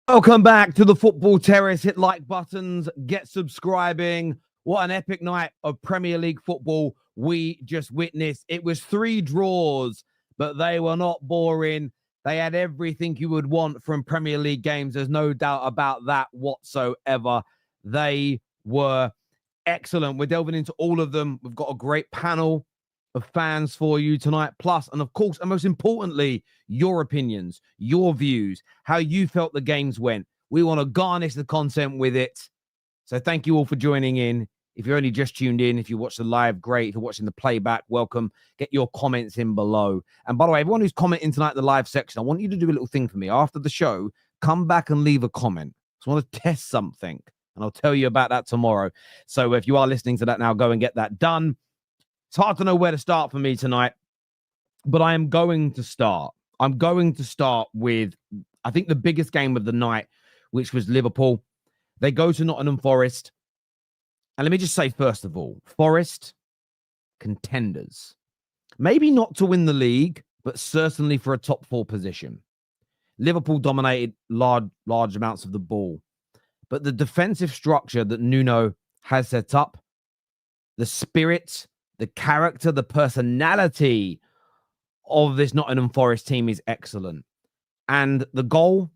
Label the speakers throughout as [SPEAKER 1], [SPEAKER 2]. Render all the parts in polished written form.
[SPEAKER 1] Welcome back to the Football Terrace. Hit like buttons, get subscribing. What an epic night of Premier League football we just witnessed. It was 3 draws, but they were not boring. They had everything you would want from Premier League games. There's no doubt about that whatsoever. They were excellent. We're delving into all of them. We've got a great panel of fans for you tonight. Plus, and of course, and most importantly, your opinions, your views, how you felt the games went. We want to garnish the content with it. So thank you all for joining in. If you're only just tuned in, if you watch the live, great. If you're watching the playback, welcome. Get your comments in below. And by the way, everyone who's commenting tonight in the live section, I want you to do a little thing for me. After the show, come back and leave a comment. I want to test something, and I'll tell you about that tomorrow. So if you are listening to that now, go and get that done. It's hard to know where to start for me tonight, but I am going to start. I'm going to start with, I think, the biggest game of the night, which was Liverpool. They go to N.Forest. And let me just say, first of all, Forest, contenders. Maybe not to win the league, but certainly for a top 4 position. Liverpool dominated large amounts of the ball. But the defensive structure that Nuno has set up, the spirit, the character, the personality of this Nottingham Forest team is excellent. And the goal,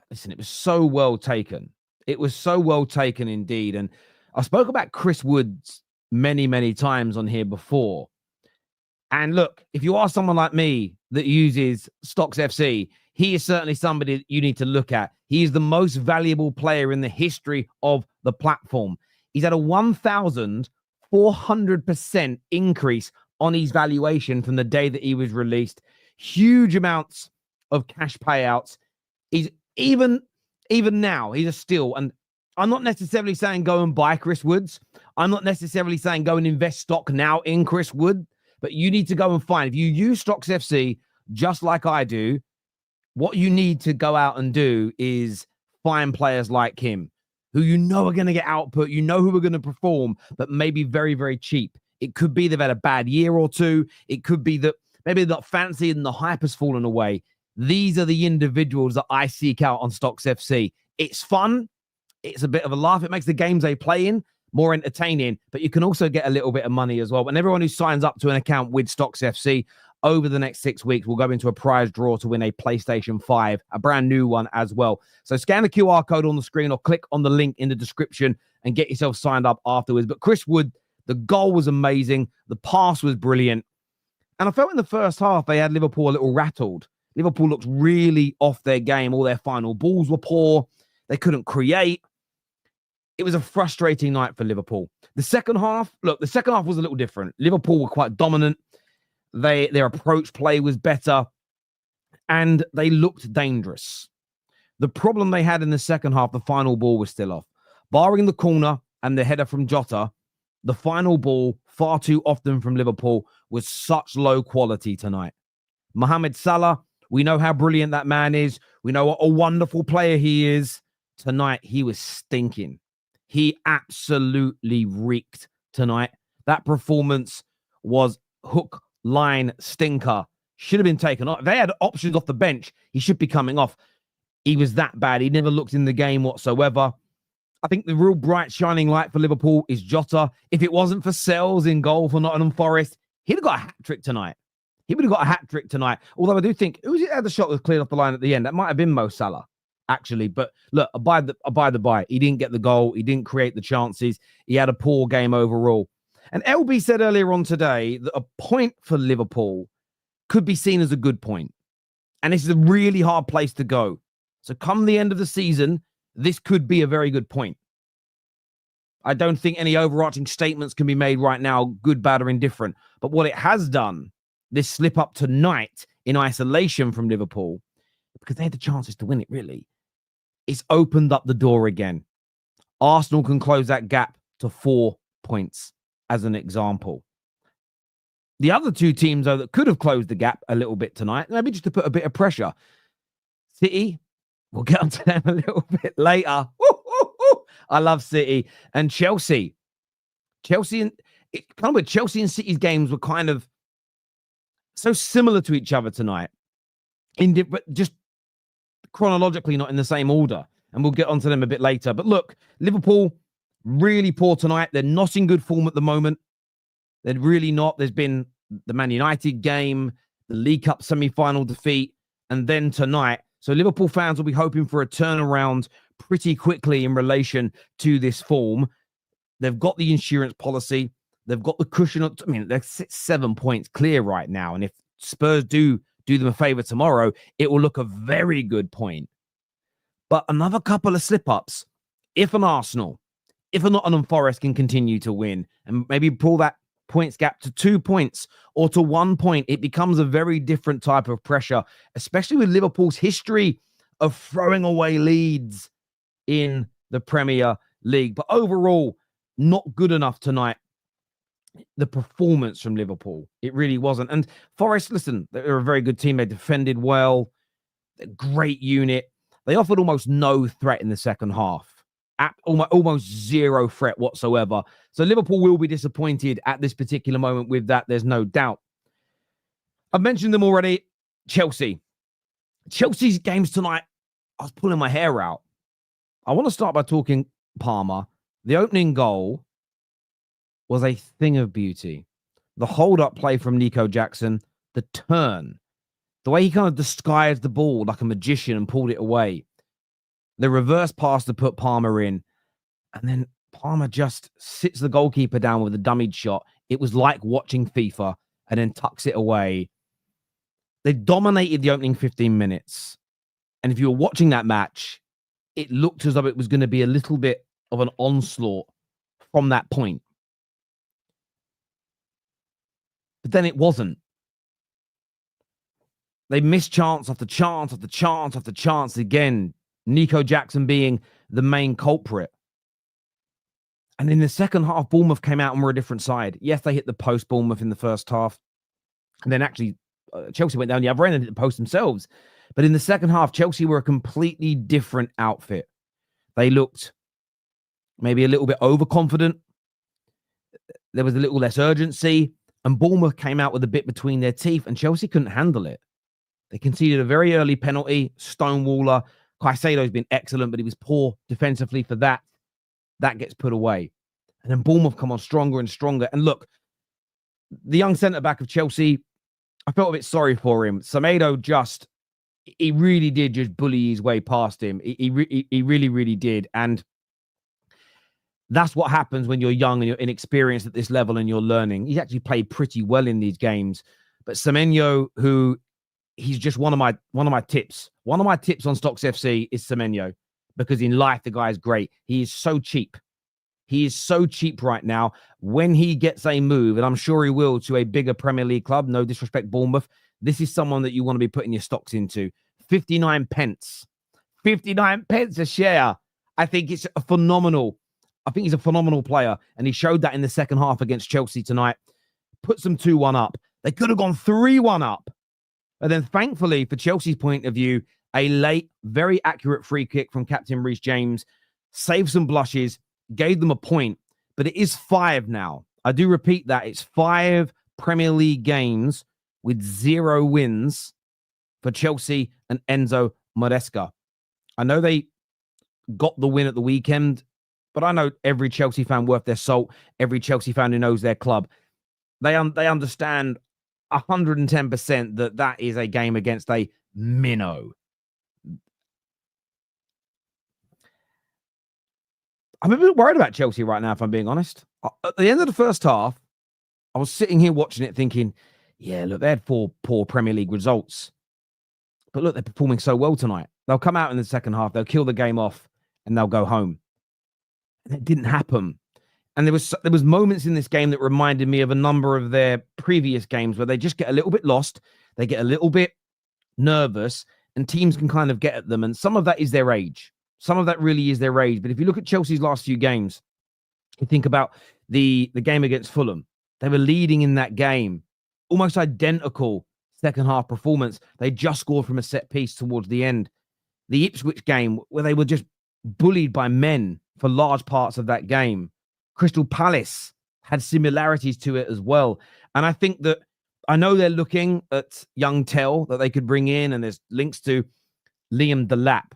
[SPEAKER 1] listen, it was so well taken. It was so well taken indeed. And I spoke about Chris Woods many times on here before. And look, if you are someone like me that uses Stocks FC, he is certainly somebody that you need to look at. He is the most valuable player in the history of the platform. He's had a 1,400% increase on his valuation from the day that he was released. Huge amounts of cash payouts. He's even now, he's a steal. And I'm not necessarily saying go and buy Chris Woods. I'm not necessarily saying go and invest stock now in Chris Wood, but you need to go and find. If you use Stocks FC just like I do, what you need to go out and do is find players like him who you know are going to get output, you know who are going to perform, but maybe very cheap. It could be they've had a bad year or two. It could be that maybe they're not fancy and the hype has fallen away. These are the individuals that I seek out on Stocks FC. It's fun. It's a bit of a laugh. It makes the games they play in more entertaining, but you can also get a little bit of money as well. And everyone who signs up to an account with Stocks FC over the next 6 weeks will go into a prize draw to win a PlayStation 5, a brand new one as well. So scan the QR code on the screen or click on the link in the description and get yourself signed up afterwards. But Chris Wood, the goal was amazing. The pass was brilliant. And I felt in the first half they had Liverpool a little rattled. Liverpool looked really off their game. All their final balls were poor. They couldn't create. It was a frustrating night for Liverpool. The second half was a little different. Liverpool were quite dominant. Their approach play was better, and they looked dangerous. The problem they had in the second half, the final ball was still off. Barring the corner and the header from Jota, the final ball, far too often from Liverpool, was such low quality tonight. Mohamed Salah, we know how brilliant that man is. We know what a wonderful player he is. Tonight, he was stinking. He absolutely reeked tonight. That performance was hook, line, stinker. Should have been taken off. If they had options off the bench, he should be coming off. He was that bad. He never looked in the game whatsoever. I think the real bright shining light for Liverpool is Jota. If it wasn't for Sells in goal for Nottingham Forest, he'd have got a hat-trick tonight. He would have got a hat-trick tonight. Although I do think, who was it that had the shot that was cleared off the line at the end? That might have been Mo Salah, actually. But look, abide the by. He didn't get the goal. He didn't create the chances. He had a poor game overall. And LB said earlier on today that a point for Liverpool could be seen as a good point. And this is a really hard place to go. So come the end of the season, this could be a very good point. I don't think any overarching statements can be made right now, good, bad, or indifferent. But what it has done, this slip up tonight in isolation from Liverpool, because they had the chances to win it, really, it's opened up the door again. Arsenal can close that gap to 4 points, as an example. The other two teams, though, that could have closed the gap a little bit tonight, maybe just to put a bit of pressure. City, we'll get onto them a little bit later. I love City. And Chelsea. Chelsea and City's games were kind of so similar to each other tonight, but just chronologically not in the same order. and we'll get onto them a bit later. But look, Liverpool, really poor tonight. They're not in good form at the moment. They're really not. There's been the Man United game, the League Cup semi-final defeat, and then tonight. So Liverpool fans will be hoping for a turnaround pretty quickly in relation to this form. They've got the insurance policy. They've got the cushion. I mean, they're 7 points clear right now. And if Spurs do them a favor tomorrow, it will look a very good point. But another couple of slip-ups, if a N.Forest can continue to win and maybe pull that points gap to 2 points or to 1 point, it becomes a very different type of pressure, especially with Liverpool's history of throwing away leads in the Premier League. But overall, not good enough tonight. The performance from Liverpool, it really wasn't. And Forest, listen, they're a very good team. They defended well. They're a great unit. They offered almost no threat in the second half. Almost zero threat whatsoever. So Liverpool will be disappointed at this particular moment with that. There's no doubt. I've mentioned them already. Chelsea. Chelsea's games tonight, I was pulling my hair out. I want to start by talking Palmer. The opening goal was a thing of beauty. The hold-up play from Nico Jackson, the turn, the way he kind of disguised the ball like a magician and pulled it away. The reverse pass to put Palmer in, and then Palmer just sits the goalkeeper down with a dummied shot. It was like watching FIFA, and then tucks it away. They dominated the opening 15 minutes. And if you were watching that match, it looked as though it was going to be a little bit of an onslaught from that point. But then it wasn't. They missed chance after chance after chance after chance again. Nico Jackson being the main culprit. And in the second half, Bournemouth came out and were a different side. Yes, they hit the post, Bournemouth, in the first half. And then actually, Chelsea went down the other end and hit the post themselves. But in the second half, Chelsea were a completely different outfit. They looked maybe a little bit overconfident. There was a little less urgency. And Bournemouth came out with a bit between their teeth, and Chelsea couldn't handle it. They conceded a very early penalty. Stonewaller. Caicedo's been excellent, but he was poor defensively for that. That gets put away. And then Bournemouth come on stronger and stronger. And look, the young centre-back of Chelsea, I felt a bit sorry for him. Semedo he really did just bully his way past him. He really, really did. And that's what happens when you're young and you're inexperienced at this level and you're learning. He's actually played pretty well in these games. But Semenyo, he's just one of my tips. One of my tips on Stocks FC is Semenyo, because in life, the guy is great. He is so cheap. He is so cheap right now. When he gets a move, and I'm sure he will, to a bigger Premier League club, no disrespect, Bournemouth, this is someone that you want to be putting your stocks into. 59 pence. 59 pence a share. I think he's a phenomenal player, and he showed that in the second half against Chelsea tonight. Puts them 2-1 up. They could have gone 3-1 up. And then, thankfully, for Chelsea's point of view, a late, very accurate free kick from Captain Reece James saved some blushes, gave them a point. But it is 5 now. I do repeat that. It's 5 Premier League games with 0 wins for Chelsea and Enzo Maresca. I know they got the win at the weekend, but I know every Chelsea fan worth their salt, every Chelsea fan who knows their club, they understand 110% that is a game against a minnow. I'm a bit worried about Chelsea right now, if I'm being honest. At the end of the first half, I was sitting here watching it thinking, yeah, look, they had 4 poor Premier League results. But look, they're performing so well tonight. They'll come out in the second half, they'll kill the game off, and they'll go home. And it didn't happen. And there was moments in this game that reminded me of a number of their previous games where they just get a little bit lost, they get a little bit nervous, and teams can kind of get at them. And some of that is their age. Some of that really is their age. But if you look at Chelsea's last few games, you think about the game against Fulham. They were leading in that game. Almost identical second half performance. They just scored from a set piece towards the end. The Ipswich game, where they were just bullied by men for large parts of that game. Crystal Palace had similarities to it as well. And I think that, I know they're looking at young Tell that they could bring in, and there's links to Liam Delap.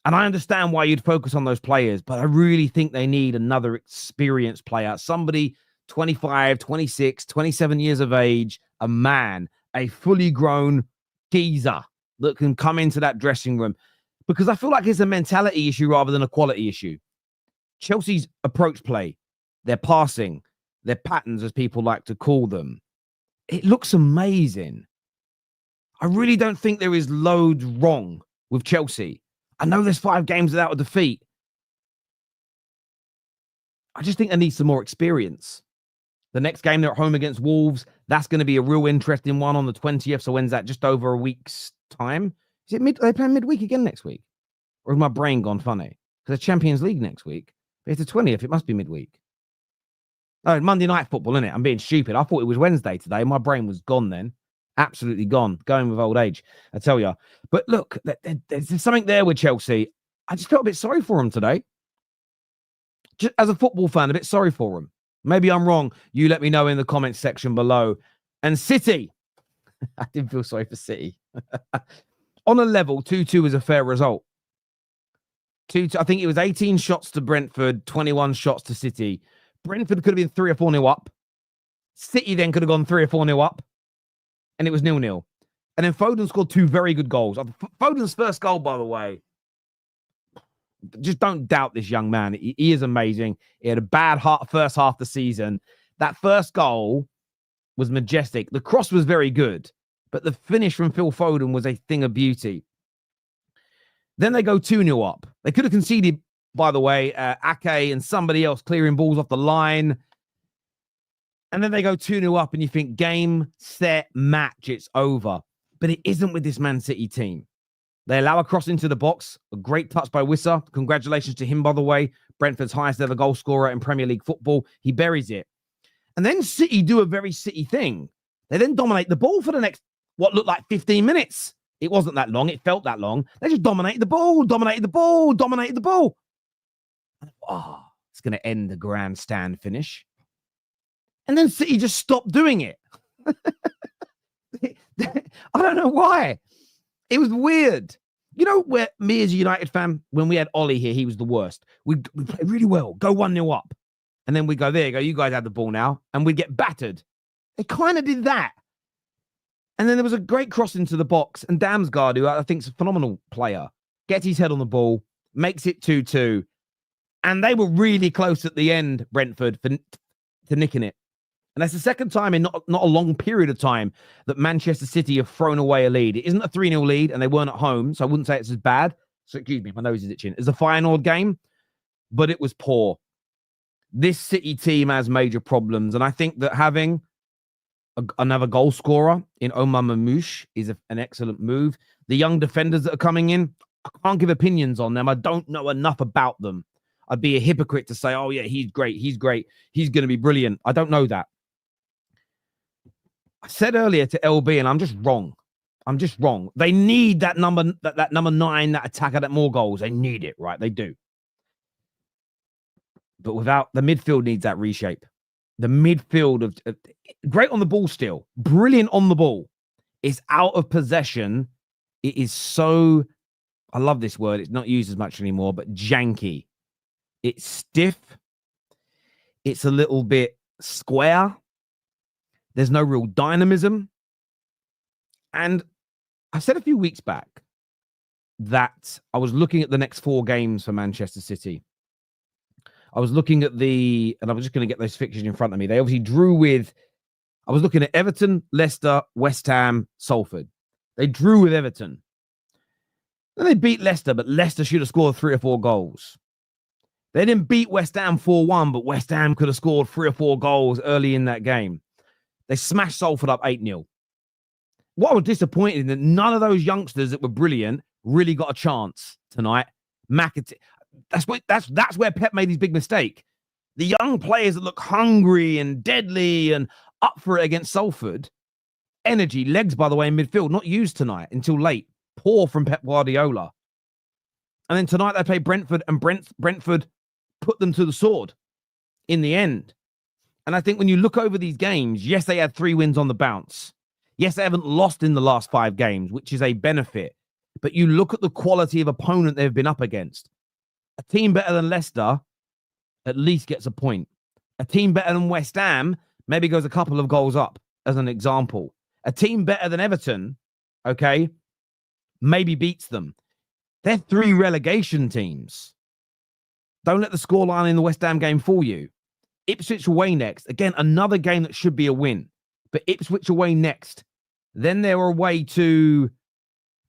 [SPEAKER 1] And I understand why you'd focus on those players, but I really think they need another experienced player. Somebody 25, 26, 27 years of age, a man, a fully grown geezer that can come into that dressing room. Because I feel like it's a mentality issue rather than a quality issue. Chelsea's approach play, their passing, their patterns, as people like to call them, it looks amazing. I really don't think there is loads wrong with Chelsea. I know there's 5 games without a defeat. I just think they need some more experience. The next game, they're at home against Wolves. That's going to be a real interesting one on the 20th. So when's that? Just over a week's time? Is it are they playing midweek again next week? Or has my brain gone funny? Because the Champions League next week. But it's the 20th. It must be midweek. Oh, Monday night football, isn't it? I'm being stupid. I thought it was Wednesday today. My brain was gone then. Absolutely gone. Going with old age, I tell you. But look, there's something there with Chelsea. I just felt a bit sorry for them today. Just as a football fan, a bit sorry for them. Maybe I'm wrong. You let me know in the comments section below. And City. I didn't feel sorry for City. On a level, 2-2 is a fair result. 2-2, I think it was 18 shots to Brentford, 21 shots to City. Brentford could have been 3 or 4-0 up. City then could have gone 3 or 4-0 up. And it was 0-0. And then Foden scored 2 very good goals. Foden's first goal, by the way, just don't doubt this young man. He is amazing. He had a bad first half of the season. That first goal was majestic. The cross was very good, but the finish from Phil Foden was a thing of beauty. Then they go 2-0 up. They could have conceded, by the way, Ake and somebody else clearing balls off the line. And then they go 2-0 up and you think game, set, match, it's over. But it isn't with this Man City team. They allow a cross into the box. A great touch by Wissa. Congratulations to him, by the way. Brentford's highest ever goal scorer in Premier League football. He buries it. And then City do a very City thing. They then dominate the ball for the next, what looked like 15 minutes. It wasn't that long. It felt that long. They just dominated the ball, dominated the ball, dominated the ball. Oh, it's going to end the grandstand finish. And then City just stopped doing it. I don't know why. It was weird. You know, where me as a United fan, when we had Ollie here, he was the worst. We played really well, go 1-0 up. And then we go, there you go, you guys have the ball now. And we'd get battered. They kind of did that. And then there was a great cross into the box. And Damsgaard, who I think is a phenomenal player, gets his head on the ball, makes it 2-2. And they were really close at the end, Brentford, to nicking it. And that's the second time in not a long period of time that Manchester City have thrown away a lead. It isn't a 3-0 lead, and they weren't at home, so I wouldn't say it's as bad. So, excuse me, my nose is itching. It's a Feyenoord game, but it was poor. This City team has major problems, and I think that having another goal scorer in Omar Mamouche is an excellent move. The young defenders that are coming in, I can't give opinions on them. I don't know enough about them. I'd be a hypocrite to say, oh, yeah, he's great, he's great, he's going to be brilliant. I don't know that. I said earlier to LB, and I'm just wrong. I'm just wrong. They need that number 9, that attacker, that more goals. They need it, right? They do. But without the midfield needs that reshape. The midfield of great on the ball still, brilliant on the ball. It's out of possession. It is so, I love this word. It's not used as much anymore, but janky. It's stiff. It's a little bit square. There's no real dynamism. And I said a few weeks back that I was looking at the next 4 games for Manchester City. I was looking at and I was just going to get those fixtures in front of me. They obviously drew with, I was looking at Everton, Leicester, West Ham, Salford. They drew with Everton. Then they beat Leicester, but Leicester should have scored 3 or 4 goals. They didn't beat West Ham 4-1, but West Ham could have scored 3 or 4 goals early in that game. They smashed Salford up 8-0. What I was disappointed in that none of those youngsters that were brilliant really got a chance tonight. McAtee. That's where Pep made his big mistake. The young players that look hungry and deadly and up for it against Salford. Energy, legs, by the way, in midfield, not used tonight until late. Poor from Pep Guardiola. And then tonight they play Brentford, and Brentford put them to the sword in the end. And I think when you look over these games, yes, they had 3 wins on the bounce. Yes, they haven't lost in the last 5 games, which is a benefit. But you look at the quality of opponent they've been up against. A team better than Leicester at least gets a point. A team better than West Ham maybe goes a couple of goals up, as an example. A team better than Everton, okay, maybe beats them. They're 3 relegation teams. Don't let the scoreline in the West Ham game fool you. Ipswich away next. Again, another game that should be a win. But Ipswich away next. Then they're away to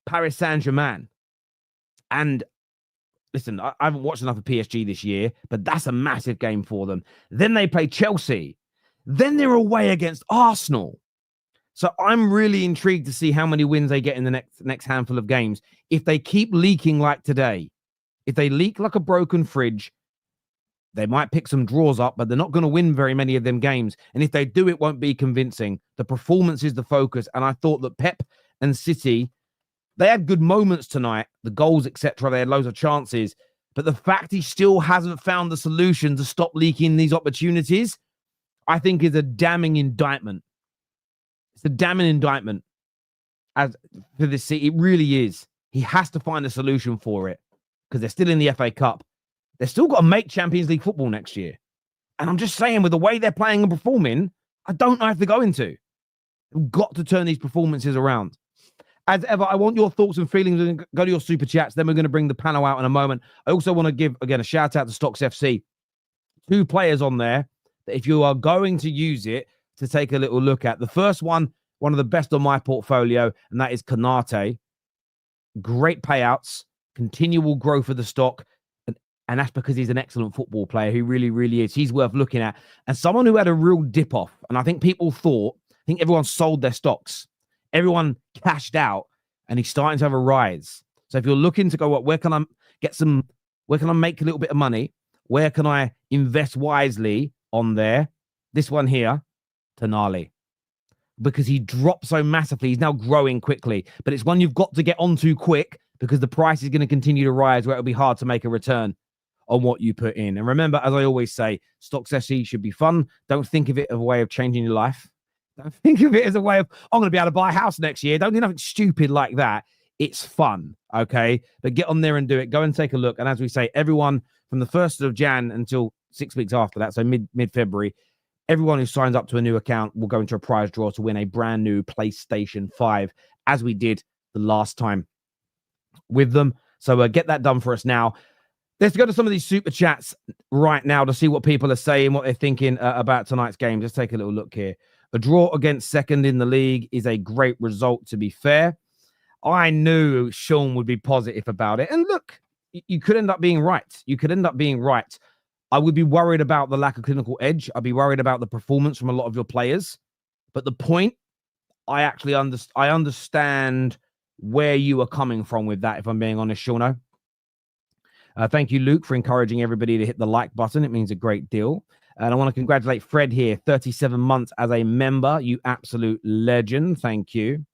[SPEAKER 1] Paris Saint-Germain. And listen, I haven't watched enough of PSG this year, but that's a massive game for them. Then they play Chelsea. Then they're away against Arsenal. So I'm really intrigued to see how many wins they get in the next handful of games. If they keep leaking like today, if they leak like a broken fridge, they might pick some draws up, but they're not going to win very many of them games. And if they do, it won't be convincing. The performance is the focus. And I thought that Pep and City, they had good moments tonight, the goals, etc. They had loads of chances. But the fact he still hasn't found the solution to stop leaking these opportunities, I think is a damning indictment. It's a damning indictment as for this city. It really is. He has to find a solution for it because they're still in the FA Cup. They've still got to make Champions League football next year. And I'm just saying, with the way they're playing and performing, I don't know if they're going to. They've got to turn these performances around. As ever, I want your thoughts and feelings. Go to your super chats. Then we're going to bring the panel out in a moment. I also want to give, again, a shout out to Stocks FC. 2 players on there that if you are going to use it, to take a little look at. The first one of the best on my portfolio, and that is Konate. Great payouts, continual growth of the stock, and that's because he's an excellent football player. He really, really is. He's worth looking at. And someone who had a real dip off, and I think everyone sold their stocks. Everyone cashed out, and he's starting to have a rise. So if you're looking to go, where can I make a little bit of money? Where can I invest wisely on there? This one here, Tonali, because he dropped so massively. He's now growing quickly, but it's one you've got to get onto quick because the price is going to continue to rise where it'll be hard to make a return on what you put in. And remember, as I always say, Stocks SE should be fun. Don't think of it as a way of changing your life. Don't think of it as a way of, I'm going to be able to buy a house next year. Don't do nothing stupid like that. It's fun, okay? But get on there and do it. Go and take a look. And as we say, everyone from the 1st of Jan until 6 weeks after that, so mid-February, everyone who signs up to a new account will go into a prize draw to win a brand new PlayStation 5, as we did the last time with them. So get that done for us now. Let's go to some of these super chats right now to see what people are saying, what they're thinking about tonight's game. Just take a little look here. A draw against second in the league is a great result, to be fair. I knew Sean would be positive about it. And look, you could end up being right. I would be worried about the lack of clinical edge. I'd be worried about the performance from a lot of your players. But the point, I actually understand where you are coming from with that, if I'm being honest, Shauno. Thank you, Luke, for encouraging everybody to hit the like button. It means a great deal. And I want to congratulate Fred here, 37 months as a member. You absolute legend. Thank you.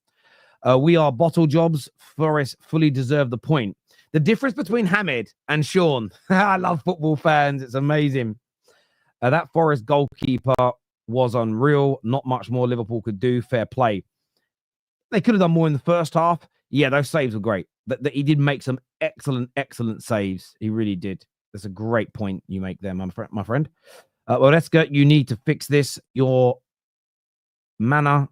[SPEAKER 1] We are bottle jobs. Forest fully deserve the point. The difference between Hamid and Sean. I love football fans. It's amazing. That Forest goalkeeper was unreal. Not much more Liverpool could do. Fair play. They could have done more in the first half. Yeah, those saves were great. He did make some excellent saves. He really did. That's a great point you make there, my friend. Maresca, you need to fix this. Your man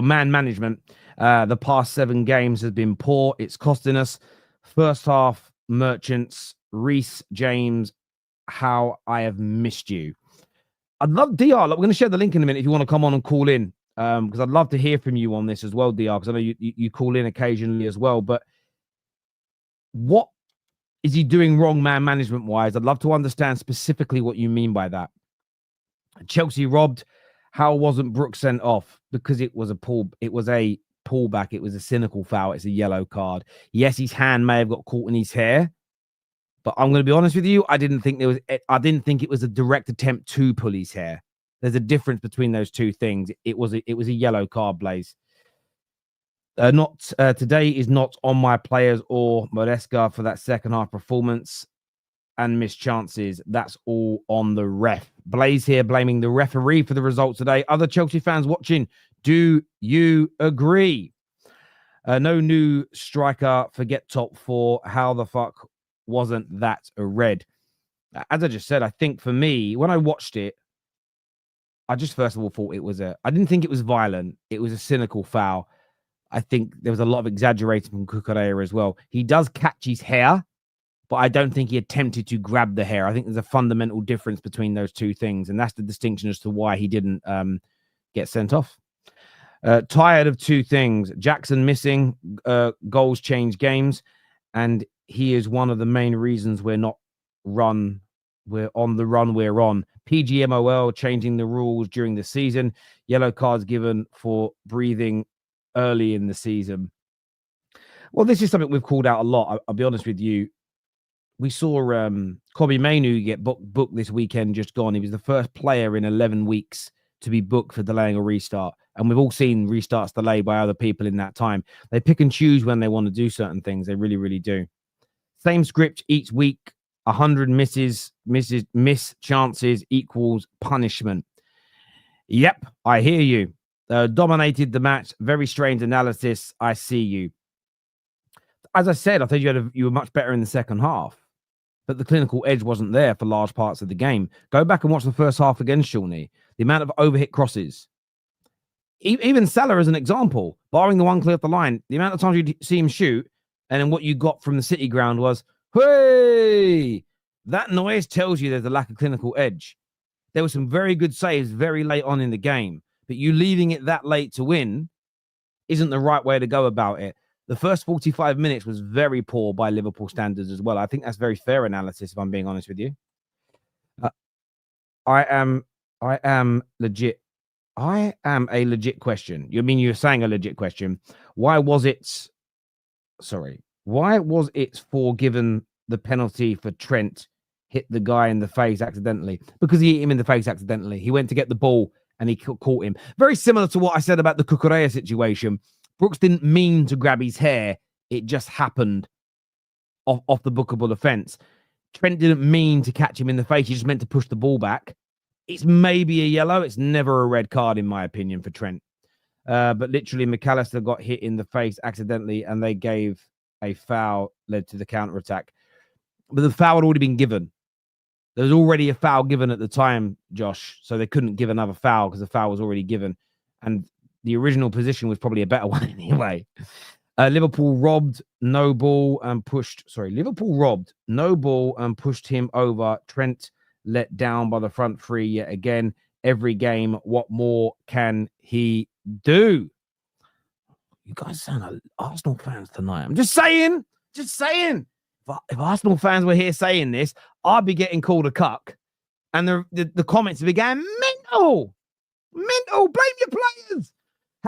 [SPEAKER 1] management. The past 7 games has been poor. It's costing us. First half, Merchants, Reece, James, how I have missed you. I'd love DR. Look, we're going to share the link in a minute if you want to come on and call in, because I'd love to hear from you on this as well, DR, because I know you call in occasionally as well. But what is he doing wrong, man management wise? I'd love to understand specifically what you mean by that. Chelsea robbed. How wasn't Brooks sent off? Because it was a pullback. It was a cynical foul. It's a yellow card. Yes, his hand may have got caught in his hair, but I'm going to be honest with you. I didn't think it was a direct attempt to pull his hair. There's a difference between those two things. It was a yellow card, Blaze. Today is not on my players or Maresca for that second half performance and missed chances. That's all on the ref. Blaze here blaming the referee for the result today. Other Chelsea fans watching, do you agree? No new striker. Forget top four. How the fuck wasn't that a red? As I just said, I think for me, when I watched it, I just first of all thought I didn't think it was violent. It was a cynical foul. I think there was a lot of exaggerating from Cucurella as well. He does catch his hair, but I don't think he attempted to grab the hair. I think there's a fundamental difference between those two things, and that's the distinction as to why he didn't get sent off. Tired of two things. Jackson missing, goals change games, and he is one of the main reasons we're on the run we're on. PGMOL changing the rules during the season. Yellow cards given for breathing early in the season. Well, this is something we've called out a lot. I'll be honest with you. We saw Kobbie Mainoo get booked this weekend just gone. He was the first player in 11 weeks to be booked for delaying a restart. And we've all seen restarts delayed by other people in that time. They pick and choose when they want to do certain things. They really, really do. Same script each week. 100 miss chances equals punishment. Yep, I hear you. Dominated the match. Very strange analysis. I see you. As I said, I thought you were much better in the second half, but the clinical edge wasn't there for large parts of the game. Go back and watch the first half again, Shawnee. The amount of overhit crosses. Even Salah as an example, barring the one clear off the line, the amount of times you see him shoot, and then what you got from the City ground was, hey, that noise tells you there's a lack of clinical edge. There were some very good saves very late on in the game, but you leaving it that late to win isn't the right way to go about it. The first 45 minutes was very poor by Liverpool standards as well. I think that's very fair analysis, if I'm being honest with you. I am legit. I am a legit question. You mean you're saying a legit question? Why was it for given the penalty for Trent hit the guy in the face accidentally? Because he hit him in the face accidentally. He went to get the ball and he caught him. Very similar to what I said about the Cucurella situation. Brooks didn't mean to grab his hair. It just happened off the bookable offence. Trent didn't mean to catch him in the face. He just meant to push the ball back. It's maybe a yellow. It's never a red card, in my opinion, for Trent. But literally, McAllister got hit in the face accidentally, and they gave a foul, led to the counter-attack. But the foul had already been given. There was already a foul given at the time, Josh, so they couldn't give another foul because the foul was already given. And the original position was probably a better one anyway. Liverpool robbed, no ball, and pushed. Liverpool robbed, no ball, and pushed him over. Trent let down by the front three yet again. Every game, what more can he do? You guys sound like Arsenal fans tonight. I'm just saying. If Arsenal fans were here saying this, I'd be getting called a cuck. And the comments would be going, mental. Blame your players.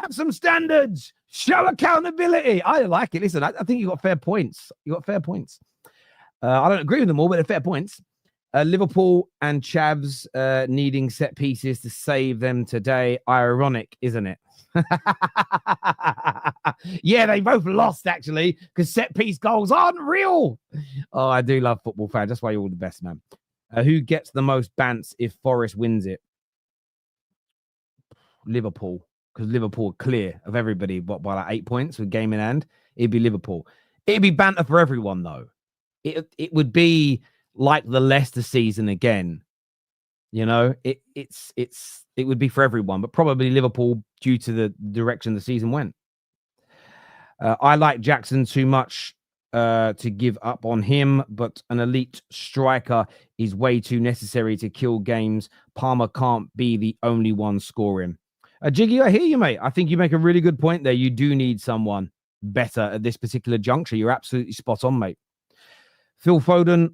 [SPEAKER 1] Have some standards. Show accountability. I like it. Listen, I think you got fair points. I don't agree with them all, but they're fair points. Liverpool and Chavs needing set pieces to save them today. Ironic, isn't it? Yeah, they both lost, actually, because set piece goals aren't real. Oh, I do love football fans. That's why you're all the best, man. Who gets the most bants if Forest wins it? Liverpool. Because Liverpool are clear of everybody, by like 8 points with game in hand. It'd be Liverpool. It'd be banter for everyone, though. It would be like the Leicester season again. You know, it would be for everyone, but probably Liverpool due to the direction the season went. I like Jackson too much to give up on him, but an elite striker is way too necessary to kill games. Palmer can't be the only one scoring. Jiggy, I hear you, mate. I think you make a really good point there. You do need someone better at this particular juncture. You're absolutely spot on, mate. Phil Foden,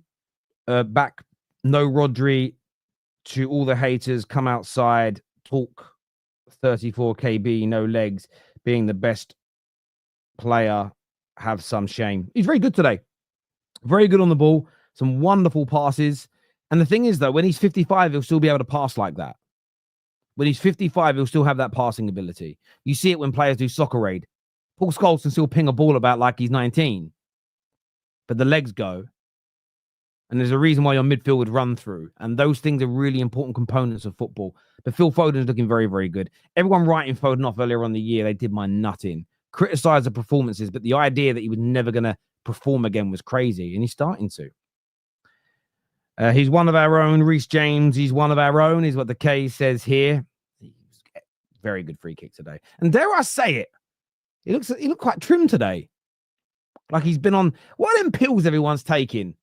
[SPEAKER 1] back. No Rodri. To all the haters, come outside, talk 34 KB, no legs, being the best player, have some shame. He's very good today. Very good on the ball. Some wonderful passes. And the thing is, though, when he's 55, he'll still be able to pass like that. When he's 55, he'll still have that passing ability. You see it when players do soccer raid. Paul Scholes can still ping a ball about like he's 19. But the legs go. And there's a reason why your midfield would run through. And those things are really important components of football. But Phil Foden is looking very, very good. Everyone writing Foden off earlier on the year, they did my nut in. criticize the performances, but the idea that he was never going to perform again was crazy, and he's starting to. He's one of our own, Reece James. He's one of our own, is what the K says here. Very good free kick today. And dare I say it, he looked quite trim today. Like he's been on, what are them pills everyone's taking?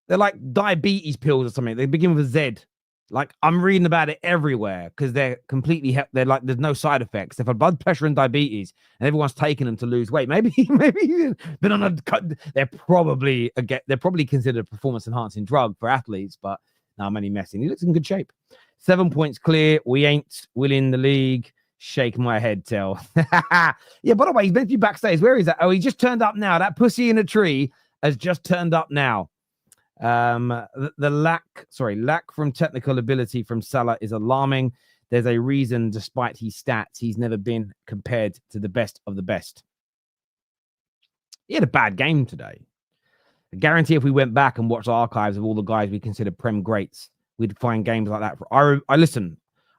[SPEAKER 1] They're like diabetes pills or something. They begin with a Z. Like I'm reading about it everywhere because they're completely, they're like, there's no side effects. They're for blood pressure and diabetes, and everyone's taking them to lose weight. Maybe he's been on a cut. They're probably considered a performance enhancing drug for athletes, but no, I'm only messing. He looks in good shape. 7 points clear. We ain't winning the league. Shake my head, Tell. Yeah, by the way, he's meant to be backstage. Where is that? Oh, he just turned up now. That pussy in a tree has just turned up now. The lack from technical ability from Salah is alarming. There's a reason, despite his stats, he's never been compared to the best of the best. He had a bad game today. I guarantee if we went back and watched archives of all the guys we consider Prem greats, we'd find games like that. I listen,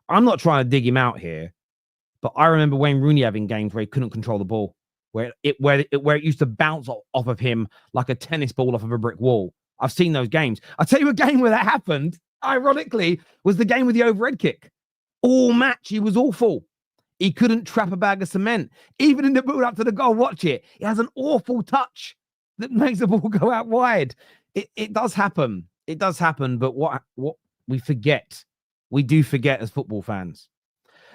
[SPEAKER 1] I'm not trying to dig him out here, but I remember Wayne Rooney having games where he couldn't control the ball, where it used to bounce off of him like a tennis ball off of a brick wall. I've seen those games. I'll tell you a game where that happened, ironically, was the game with the overhead kick. All match, he was awful. He couldn't trap a bag of cement. Even in the build up to the goal, watch it. He has an awful touch that makes the ball go out wide. It does happen. It does happen, but what we forget, we do forget as football fans.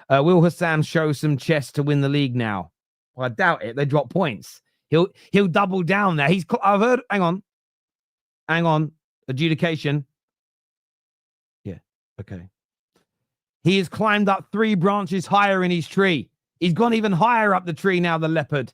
[SPEAKER 1] Will Husam show some chest to win the league now? Well, I doubt it. They drop points. He'll double down there. I've heard, hang on. Adjudication. Yeah. Okay. He has climbed up 3 branches higher in his tree. He's gone even higher up the tree now, the leopard.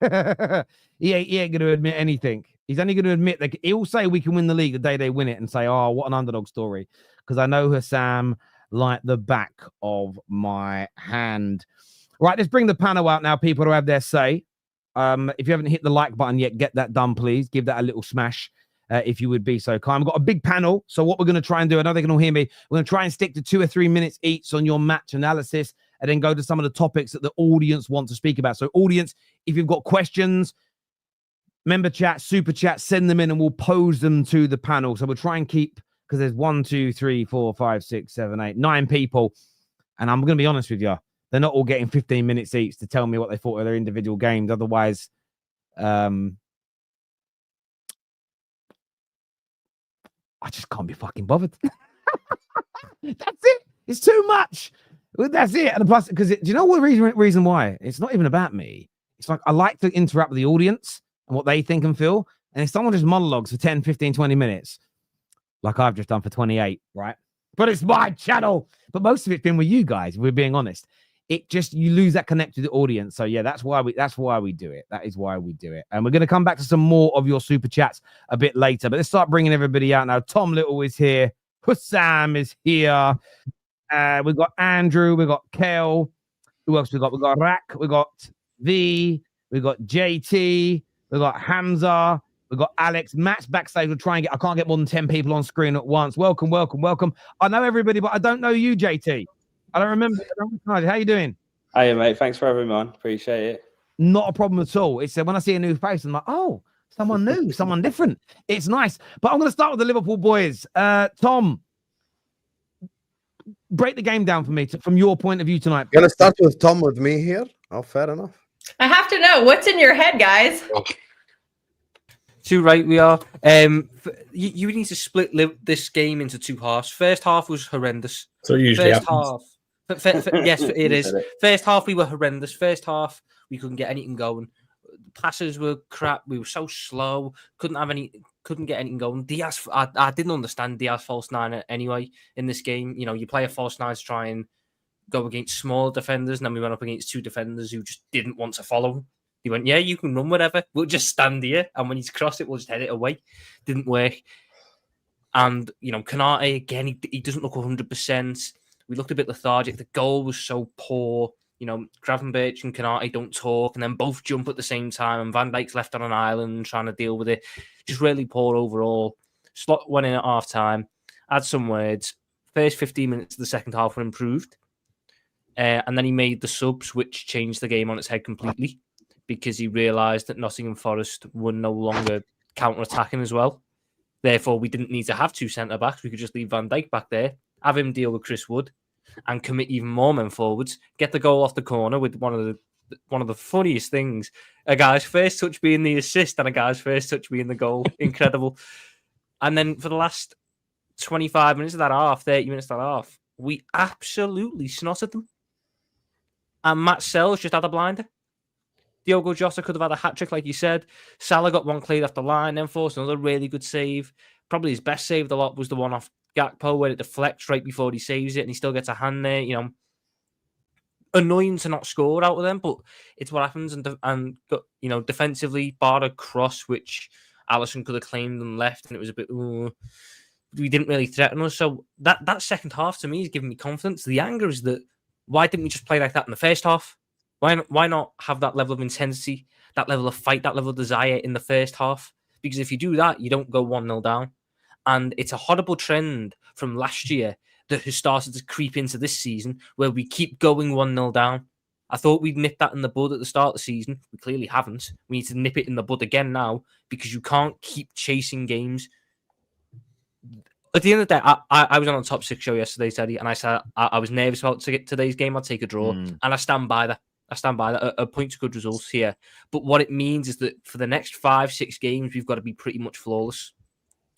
[SPEAKER 1] he ain't going to admit anything. He's only going to admit that he'll say we can win the league the day they win it and say, oh, what an underdog story. Because I know Husam like the back of my hand. Right, let's bring the panel out now, people, to have their say. If you haven't hit the like button yet, get that done, please. Give that a little smash. If you would be so kind. We've got a big panel, so what we're going to try and do, I know they can all hear me, we're going to try and stick to 2 or 3 minutes each on your match analysis and then go to some of the topics that the audience want to speak about. So audience, if you've got questions, member chat, super chat, send them in and we'll pose them to the panel. So we'll try and keep, because there's 1, 2, 3, 4, 5, 6, 7, 8, 9 people. And I'm going to be honest with you, they're not all getting 15 minutes each to tell me what they thought of their individual games. Otherwise, I just can't be fucking bothered. That's it. It's too much. That's it. And plus, because do you know what the reason why? It's not even about me. It's like I like to interact with the audience and what they think and feel. And if someone just monologues for 10, 15, 20 minutes, like I've just done for 28, right? But it's my channel. But most of it's been with you guys, if we're being honest. It just, you lose that connect to the audience. So yeah, that's why we do it. That is why we do it. And we're going to come back to some more of your super chats a bit later, but let's start bringing everybody out now. Tom Little is here. Husam is here. We've got Andrew. We've got Kel. Who else we got? We've got Rak. We've got V. We've got JT. We've got Hamza. We've got Alex. Matt's backstage. We'll try and I can't get more than 10 people on screen at once. Welcome. I know everybody, but I don't know you, JT. I don't remember. How you doing?
[SPEAKER 2] Hey, mate. Thanks for having me on. Appreciate it.
[SPEAKER 1] Not a problem at all. It's when I see a new face, I'm like, oh, someone new, someone different. It's nice. But I'm going to start with the Liverpool boys. Tom, break the game down for me from your point of view tonight.
[SPEAKER 3] You're going to start with Tom with me here? Oh, fair enough.
[SPEAKER 4] I have to know, what's in your head, guys?
[SPEAKER 5] Too right we are. You need to split this game into 2 halves. First half was horrendous.
[SPEAKER 6] So usually
[SPEAKER 5] first half. Yes, it is. First half we were horrendous. First half we couldn't get anything going. Passes were crap. We were so slow. Couldn't get anything going. Diaz, I didn't understand Diaz false nine anyway in this game. You know, you play a false nine to try and go against small defenders, and then we went up against 2 defenders who just didn't want to follow him. He went, yeah, you can run whatever. We'll just stand here, and when he's crossed it, we'll just head it away. Didn't work. And, you know, Kanate, again, he doesn't look 100%. We looked a bit lethargic. The goal was so poor. You know, Gravenberch and Kanate don't talk, and then both jump at the same time, and Van Dijk's left on an island trying to deal with it. Just really poor overall. Slot went in at half-time. Add some words. First 15 minutes of the second half were improved. And then he made the subs, which changed the game on its head completely because he realised that Nottingham Forest were no longer counter-attacking as well. Therefore, we didn't need to have 2 centre-backs. We could just leave Van Dijk back there, have him deal with Chris Wood, and commit even more men forwards, get the goal off the corner with one of the funniest things. A guy's first touch being the assist and a guy's first touch being the goal. Incredible. And then for the last 25 minutes of that half, 30 minutes of that half, we absolutely snotted them. And Matt Sells just had a blinder. Diogo Jota could have had a hat-trick, like you said. Salah got one cleared off the line. N.Forest, another really good save. Probably his best save of the lot was the one off Gakpo where it deflects right before he saves it and he still gets a hand there. You know, annoying to not score out of them, but it's what happens. And you know, defensively, bar a cross, which Alisson could have claimed and left, and it was a bit, we didn't really threaten us. So that second half to me is giving me confidence. The anger is that why didn't we just play like that in the first half? Why not have that level of intensity, that level of fight, that level of desire in the first half? Because if you do that, you don't go 1-0 down. And it's a horrible trend from last year that has started to creep into this season where we keep going 1-0 down. I thought we'd nip that in the bud at the start of the season. We clearly haven't. We need to nip it in the bud again now because you can't keep chasing games. At the end of the day, I was on a top 6 show yesterday, Teddy, and I said I was nervous about today's game. I'd take a draw, and I stand by that. A point to good results here. But what it means is that for the next 5-6 games, we've got to be pretty much flawless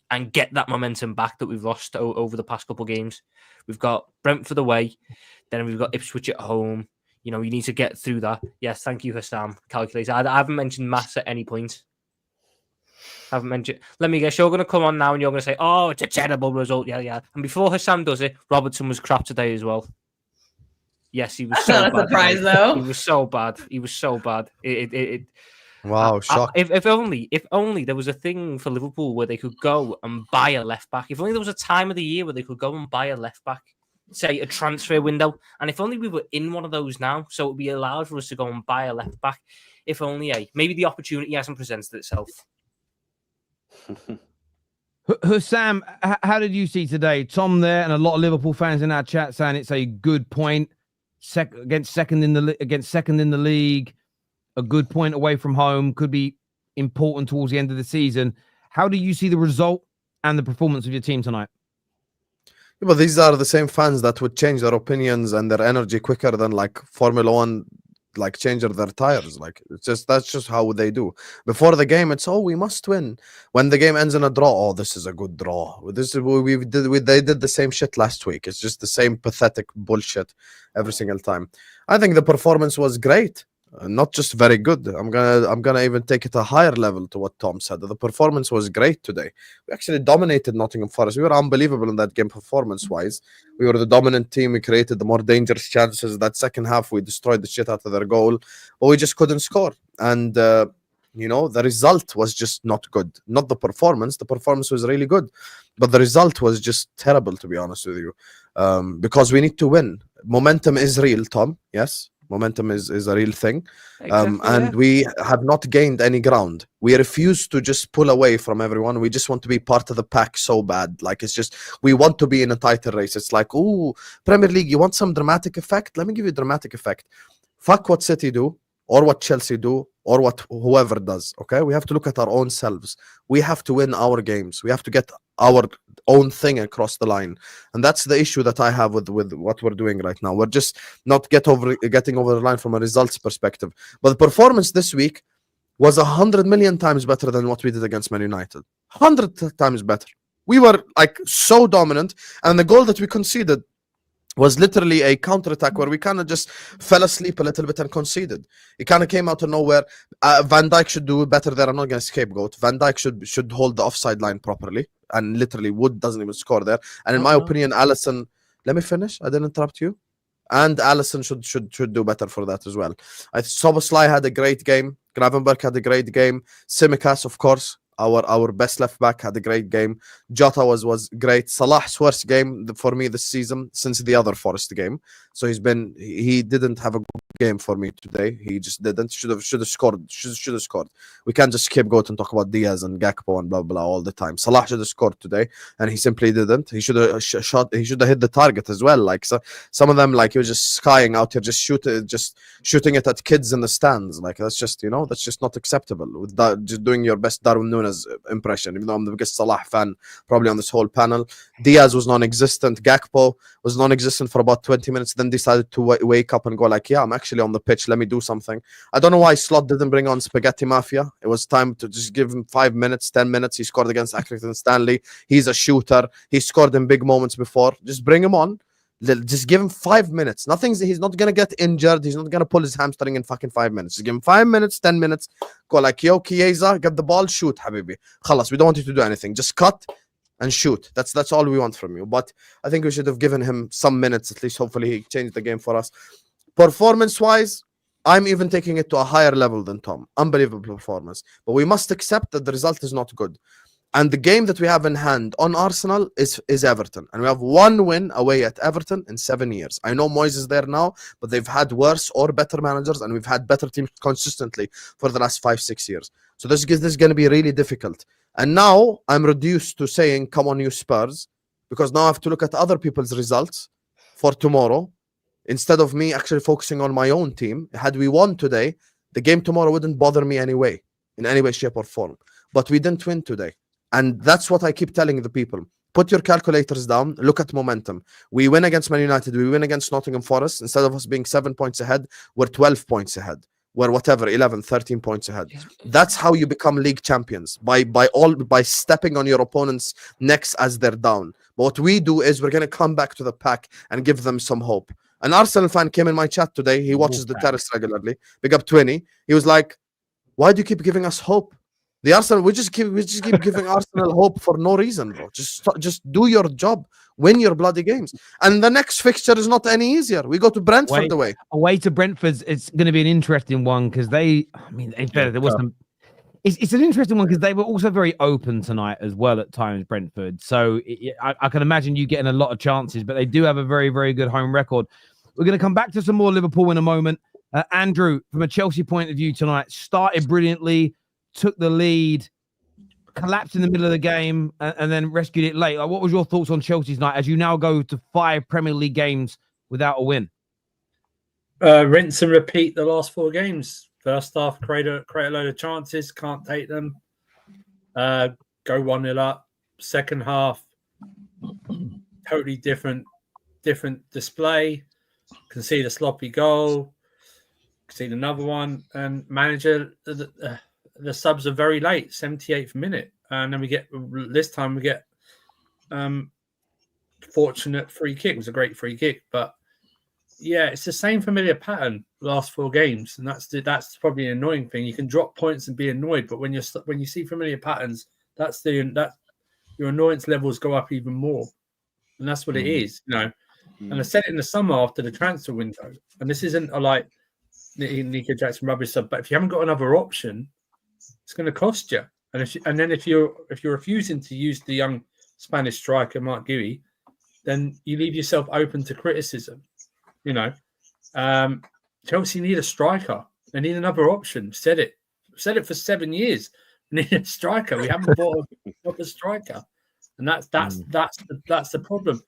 [SPEAKER 5] and get that momentum back that we've lost over the past couple of games. We've got Brentford away, then we've got Ipswich at home. You know, you need to get through that. Yes, thank you, Husam. Calculator. I haven't mentioned maths at any point. I haven't mentioned. Let me guess, you're going to come on now and you're going to say, oh, it's a terrible result. Yeah. And before Husam does it, Robertson was crap today as well. Yes, he was
[SPEAKER 4] That's
[SPEAKER 5] so
[SPEAKER 4] not a
[SPEAKER 5] bad.
[SPEAKER 4] surprise, though.
[SPEAKER 5] He was so bad.
[SPEAKER 3] Wow, shock.
[SPEAKER 5] If only there was a thing for Liverpool where they could go and buy a left back. If only there was a time of the year where they could go and buy a left back, say a transfer window. And if only we were in one of those now, so it would be allowed for us to go and buy a left back. If only, maybe the opportunity hasn't presented itself.
[SPEAKER 1] Husam, how did you see today? Tom there and a lot of Liverpool fans in our chat saying it's a good point. Against second in the league, a good point away from home could be important towards the end of the season. How do you see the result and the performance of your team tonight?
[SPEAKER 3] Yeah, but these are the same fans that would change their opinions and their energy quicker than like Formula One, like changing their tires. Like that's just how they do. Before the game, it's we must win. When the game ends in a draw, this is a good draw. This is what they did the same shit last week. It's just the same pathetic bullshit every single time. I think the performance was great. Not just very good. I'm gonna even take it a higher level to what Tom said. The performance was great today. We actually dominated Nottingham Forest. We were unbelievable in that game performance-wise. We were the dominant team. We created the more dangerous chances. That second half, we destroyed the shit out of their goal, but we just couldn't score. And you know, the result was just not good. Not the performance. The performance was really good, but the result was just terrible, to be honest with you. Because we need to win. Momentum is real, Tom. Yes. Momentum is a real thing. And we have not gained any ground. We refuse to just pull away from everyone. We just want to be part of the pack so bad. Like, it's just, we want to be in a title race. It's like, ooh, Premier League, you want some dramatic effect? Let me give you a dramatic effect. Fuck what City do, or what Chelsea do, or what whoever does, okay? We have to look at our own selves. We have to win our games. We have to get our own thing across the line. And that's the issue that I have with what we're doing right now. We're just not getting over the line from a results perspective. But the performance this week was 100 million times better than what we did against Man United. 100 times better. We were like so dominant, and the goal that we conceded was literally a counter-attack where we kind of just fell asleep a little bit and conceded. It kind of came out of nowhere. Van Dijk should do better there. I'm not going to scapegoat. Van Dijk should hold the offside line properly, and literally Wood doesn't even score there. And in my opinion, Alisson, let me finish. I didn't interrupt you. And Alisson should do better for that as well. Soboslai had a great game. Gravenberg had a great game. Tsimikas, of course, Our best left back had a great game. Jota was great. Salah's worst game for me this season since the other Forest game. So he didn't have a good game for me today. He just didn't. Should have scored. Should have scored. We can't just keep going and talk about Diaz and Gakpo and blah blah all the time. Salah should have scored today, and he simply didn't. He should have shot. He should have hit the target as well. Like some of them, like he was just skying out here, just shooting it at kids in the stands. Like that's just that's just not acceptable. With that, just doing your best Darwin Núñez impression. Even though I'm the biggest Salah fan probably on this whole panel. Diaz was non-existent. Gakpo was non-existent for about 20 minutes. Then decided to wake up and go like, yeah, I'm actually on the pitch. Let me do something. I don't know why Slot didn't bring on Spaghetti Mafia. It was time to just give him 5 minutes, 10 minutes. He scored against Accrington Stanley. He's a shooter. He scored in big moments before. Just bring him on. Just give him 5 minutes. He's not going to get injured. He's not going to pull his hamstring in fucking 5 minutes. Just give him 5 minutes, 10 minutes. Go like, yo, Chiesa, get the ball, shoot, habibi. Khalas, we don't want you to do anything. Just cut and shoot. That's all we want from you. But I think we should have given him some minutes at least. Hopefully he changed the game for us. Performance-wise, I'm even taking it to a higher level than Tom. Unbelievable performance. But we must accept that the result is not good. And the game that we have in hand on Arsenal is Everton. And we have one win away at Everton in 7 years. I know Moyes is there now, but they've had worse or better managers, and we've had better teams consistently for the last 5-6 years. So this is going to be really difficult. And now I'm reduced to saying, come on, you Spurs, because now I have to look at other people's results for tomorrow instead of me actually focusing on my own team. Had we won today, the game tomorrow wouldn't bother me anyway, in any way, shape, or form. But we didn't win today. And that's what I keep telling the people. Put your calculators down. Look at momentum. We win against Man United. We win against Nottingham Forest. Instead of us being 7 points ahead, we're 12 points ahead. We're 11, 13 points ahead. That's how you become league champions, by stepping on your opponent's necks as they're down. But what we do is we're going to come back to the pack and give them some hope. An Arsenal fan came in my chat today. He watches the Terrace regularly. Big up 20. He was like, why do you keep giving us hope? The Arsenal, we just keep giving Arsenal hope for no reason, bro. Just do your job, win your bloody games, and the next fixture is not any easier. We go to Brentford
[SPEAKER 1] away to Brentford. It's going to be an interesting one because there was some. It's an interesting one because they were also very open tonight as well at times, Brentford. So I can imagine you getting a lot of chances, but they do have a very, very good home record. We're going to come back to some more Liverpool in a moment. Andrew, from a Chelsea point of view tonight, started brilliantly. Took the lead, collapsed in the middle of the game, and then rescued it late. Like, what was your thoughts on Chelsea's night as you now go to 5 Premier League games without a win?
[SPEAKER 6] Rinse and repeat the last 4 games. First half, create a load of chances, can't take them. Go 1-0 up. Second half, totally different display. Concede a sloppy goal. Concede another one, and manager. The subs are very late, 78th minute, and then we get fortunate free kick. It was a great free kick, but yeah, it's the same familiar pattern last 4 games, and that's probably an annoying thing. You can drop points and be annoyed, but when you see familiar patterns, that your annoyance levels go up even more, and that's what it is, And I said it in the summer after the transfer window, and this isn't a like Nico Jackson rubbish sub, but if you haven't got another option, it's going to cost you. And then if you're refusing to use the young Spanish striker Mark Guéhi, then you leave yourself open to criticism. Chelsea need a striker. They need another option. Said it for 7 years. We need a striker. We haven't bought a proper striker, and that's the problem.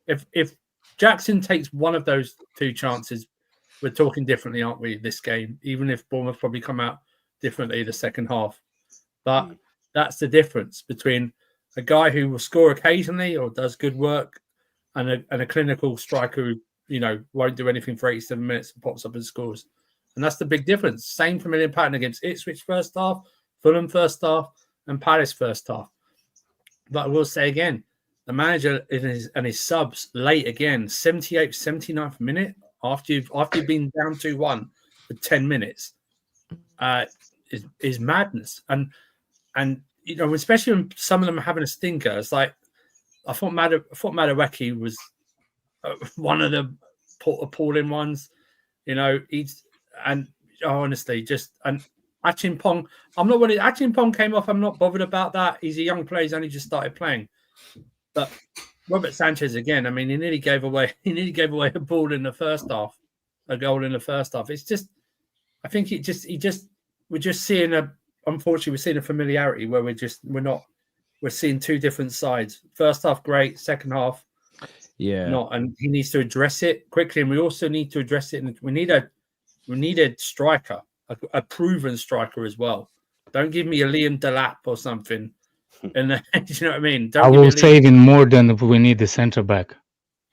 [SPEAKER 6] If Jackson takes one of those 2 chances, we're talking differently, aren't we? This game, even if Bournemouth probably come out differently the second half, but that's the difference between a guy who will score occasionally or does good work and a clinical striker who won't do anything for 87 minutes and pops up and scores. And that's the big difference. Same familiar pattern against Ipswich first half, Fulham first half, and Palace first half. But I will say again, the manager and his subs late again, 78th, 79th minute after you've been down 2-1 for 10 minutes. Is madness, and especially when some of them are having a stinker. It's like I thought Madueke was one of the appalling ones. Honestly, Achimpong, I'm not when Achimpong came off. I'm not bothered about that. He's a young player. He's only just started playing. But Robert Sanchez again. I mean, he nearly gave away a ball in the first half, a goal in the first half. It's just, I think we're just seeing unfortunately we're seeing a familiarity where we're seeing two different sides. First half great, second half not, and he needs to address it quickly. And we also need to address it. And we need a striker, a proven striker as well. Don't give me a Liam Delap or something. And do you know what I mean?
[SPEAKER 7] I will say even more than we need a centre back.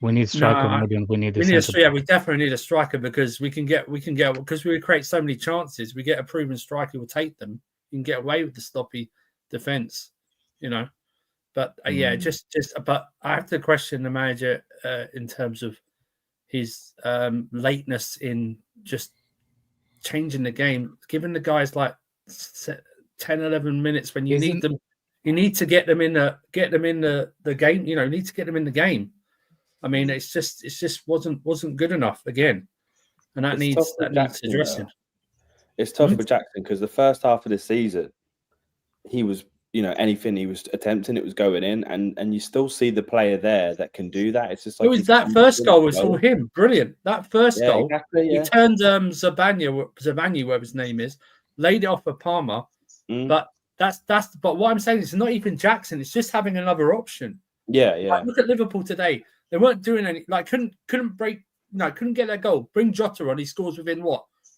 [SPEAKER 7] We need striker more than we need a centre back.
[SPEAKER 6] Yeah, we definitely need a striker because we can get because we create so many chances. We get a proven striker who will take them. You can get away with the sloppy defense, you know. But but I have to question the manager in terms of his lateness in just changing the game, giving the guys like 10, 11 minutes when you need them. You need to get them in the game. You know, you need to get them in the game. I mean, it's just wasn't good enough again, and that needs addressing.
[SPEAKER 2] It's tough for Jackson because the first half of the season, he was, you know, anything he was attempting, it was going in, and you still see the player there that can do that. It's just like
[SPEAKER 6] that first goal was all him. Brilliant. That first goal,
[SPEAKER 2] exactly,
[SPEAKER 6] he turned Zabani, whatever his name is, laid it off for Palmer, but. But what I'm saying is not even Jackson. It's just having another option.
[SPEAKER 2] Yeah.
[SPEAKER 6] Like, look at Liverpool today. They weren't doing any. Like couldn't get their goal. Bring Jota on. He scores within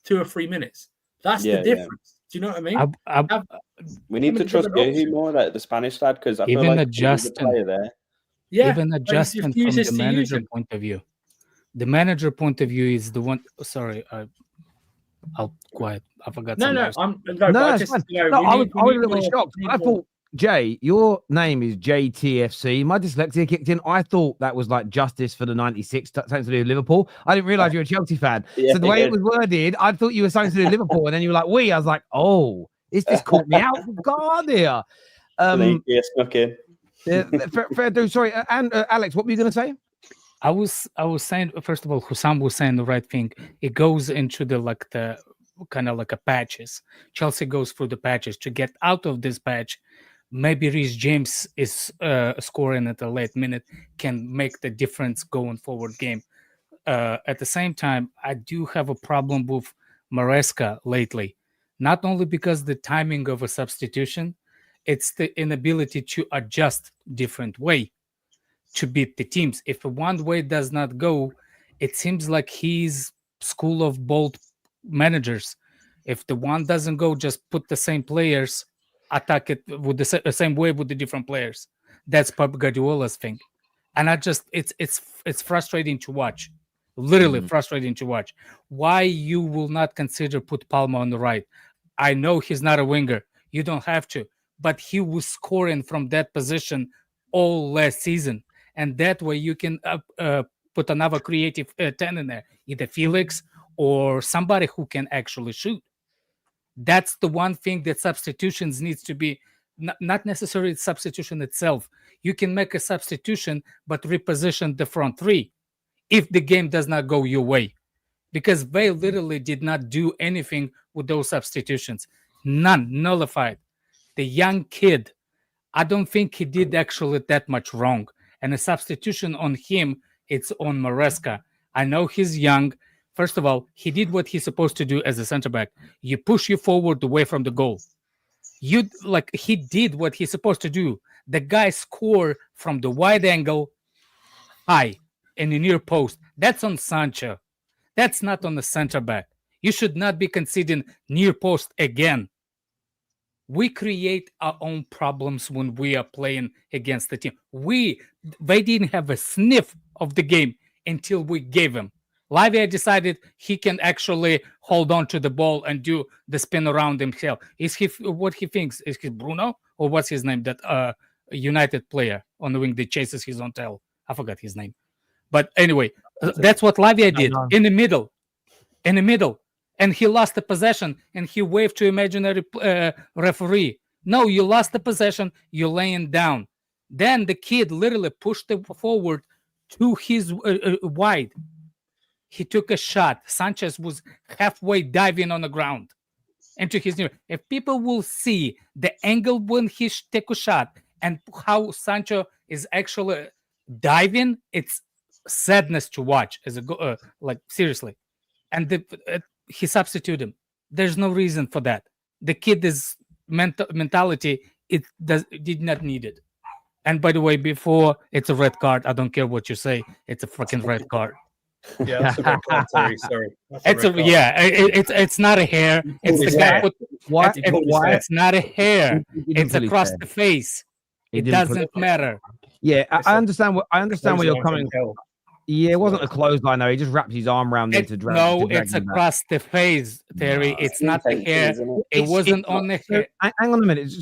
[SPEAKER 6] 2 or 3 minutes. That's the difference. Do you know what I mean?
[SPEAKER 2] We need to trust Gehu more, like the Spanish lad, because I feel like he's a player there.
[SPEAKER 7] Yeah, even adjustment from the manager point of view. The manager point of view is the one. Sorry, I'll quiet. I forgot.
[SPEAKER 1] I was a little bit shocked. I thought, Jay, your name is JTFC. My dyslexia kicked in. I thought that was like justice for the 96, something to do with Liverpool. I didn't realize you're a Chelsea fan. So the way it was worded, I thought you were something to do with Liverpool. And then you were like, I was like, oh, this caught me out. God, here.
[SPEAKER 2] Snuck in.
[SPEAKER 1] Fair do. Sorry. And Alex, what were you going to say?
[SPEAKER 7] I was saying, first of all, Husam was saying the right thing. It goes into the kind of like a patches. Chelsea goes through the patches to get out of this patch. Maybe Reece James is scoring at a late minute can make the difference going forward game. At the same time, I do have a problem with Maresca lately. Not only because the timing of a substitution, it's the inability to adjust different way to beat the teams. If one way does not go, it seems like he's school of bold managers. If the one doesn't go, just put the same players, attack it with the same way with the different players. That's Pep Guardiola's thing, and it's frustrating to watch. Literally frustrating to watch. Why you will not consider put Palma on the right? I know he's not a winger. You don't have to, but he was scoring from that position all last season. And that way you can put another creative 10 in there, either Felix or somebody who can actually shoot. That's the one thing that substitutions needs to be, not necessarily substitution itself. You can make a substitution, but reposition the front three if the game does not go your way. Because they literally did not do anything with those substitutions. None, nullified. The young kid, I don't think he did actually that much wrong. And a substitution on him, it's on Maresca. I know he's young. First of all, he did what he's supposed to do as a center back. You push you forward away from the goal. He did what he's supposed to do. The guy scored from the wide angle, high, in the near post. That's on Sancho. That's not on the center back. You should not be conceding near post again. We create our own problems when we are playing against the team. They didn't have a sniff of the game until we gave him. Lavia decided he can actually hold on to the ball and do the spin around himself. Is he what he thinks? Is he Bruno or what's his name? That United player on the wing that chases his own tail. I forgot his name. But anyway, that's what Lavia did in the middle. And he lost the possession and he waved to imaginary referee. No, you lost the possession. You're laying down. Then the kid literally pushed it forward to his wide. He took a shot. Sanchez was halfway diving on the ground. into his knee. If people will see the angle when he take a shot and how Sancho is actually diving, it's sadness to watch. As a like seriously, and he substituted him. There's no reason for that. The kid is mentality. It did not need it. And by the way, before it's a red card, I don't care what you say. It's a fucking red card.
[SPEAKER 6] Yeah, that's a red card, Terry. Sorry.
[SPEAKER 7] It's not a hair. It's the guy put.
[SPEAKER 1] Why?
[SPEAKER 7] It's not a hair. It's across the face. It doesn't matter.
[SPEAKER 1] Yeah, I understand. I understand where you're coming from. Yeah, it wasn't a clothesline. No, he just wrapped his arm around it to drag.
[SPEAKER 7] No, it's across the face, Terry. It's not the hair. It wasn't on the hair.
[SPEAKER 1] Hang on a minute.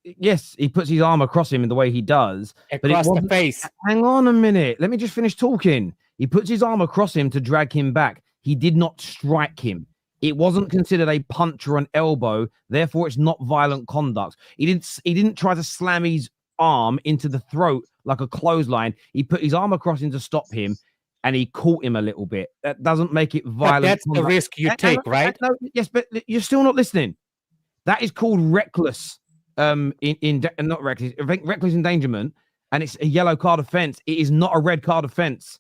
[SPEAKER 1] Yes, he puts his arm across him in the way he does.
[SPEAKER 7] Across the face.
[SPEAKER 1] Hang on a minute. Let me just finish talking. He puts his arm across him to drag him back. He did not strike him. It wasn't considered a punch or an elbow. Therefore, it's not violent conduct. He didn't try to slam his arm into the throat like a clothesline. He put his arm across him to stop him, and he caught him a little bit. That doesn't make it violent.
[SPEAKER 7] But that's
[SPEAKER 1] conduct.
[SPEAKER 7] the risk you take, right?
[SPEAKER 1] No, yes, but you're still not listening. That is called reckless. Not reckless. Reckless endangerment, and it's a yellow card offense. It is not a red card offense.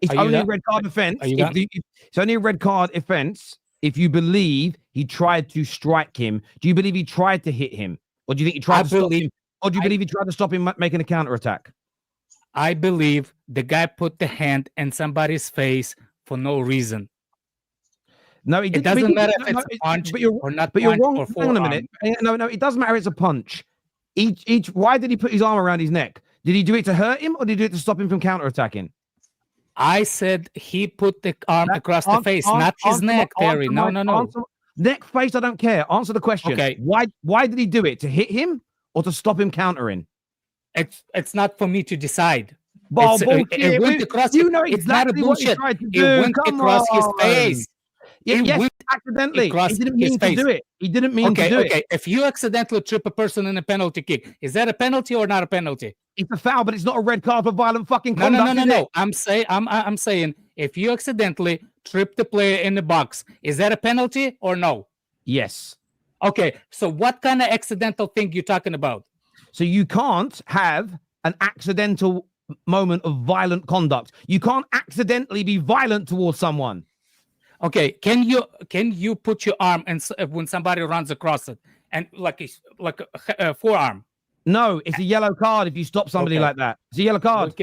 [SPEAKER 1] It's only a red card offense. It's only a red card offense if you believe he tried to strike him. Do you believe he tried to hit him, or do you think he tried to stop him? Or do you believe he tried to stop him making a counterattack?
[SPEAKER 7] I believe the guy put the hand in somebody's face for no reason.
[SPEAKER 1] No,
[SPEAKER 7] it doesn't matter if it's a punch or not. But you're wrong.
[SPEAKER 1] Hang on a minute. No, it doesn't matter. It's a punch. Why did he put his arm around his neck? Did he do it to hurt him, or did he do it to stop him from counterattacking?
[SPEAKER 7] I said he put the arm across the face, not his neck, Terry. No.
[SPEAKER 1] Neck, face, I don't care. Answer the question.
[SPEAKER 7] Okay.
[SPEAKER 1] Why did he do it? To hit him or to stop him countering?
[SPEAKER 7] It's not for me to decide.
[SPEAKER 1] It went across. You know exactly what he tried to do.
[SPEAKER 7] It went across his face.
[SPEAKER 1] Yes, accidentally. He didn't mean to do it. He didn't mean to do it.
[SPEAKER 7] Okay, if you accidentally trip a person in a penalty kick, is that a penalty or not a penalty?
[SPEAKER 1] It's a foul, but it's not a red card for violent fucking conduct.
[SPEAKER 7] No. I'm saying if you accidentally trip the player in the box, is that a penalty or no?
[SPEAKER 1] Yes.
[SPEAKER 7] Okay, so what kind of accidental thing you talking about?
[SPEAKER 1] So you can't have an accidental moment of violent conduct. You can't accidentally be violent towards someone.
[SPEAKER 7] Okay, can you put your arm and when somebody runs across it and like a forearm?
[SPEAKER 1] No, it's a yellow card if you stop somebody like that. It's a yellow card.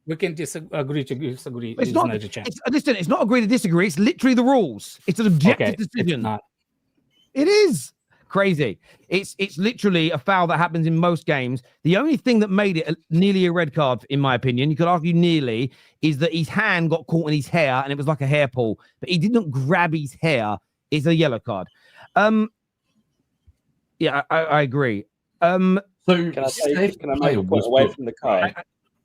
[SPEAKER 7] We can disagree to disagree.
[SPEAKER 1] It's not. Listen, it's not agree to disagree. It's literally the rules. It's an objective decision.
[SPEAKER 7] It's not.
[SPEAKER 1] It is crazy. It's literally a foul that happens in most games. The only thing that made it nearly a red card, in my opinion, you could argue nearly, is that his hand got caught in his hair and it was like a hair pull, but he didn't grab his hair. It's a yellow card. Yeah, I agree.
[SPEAKER 2] So can I make a point away from the car?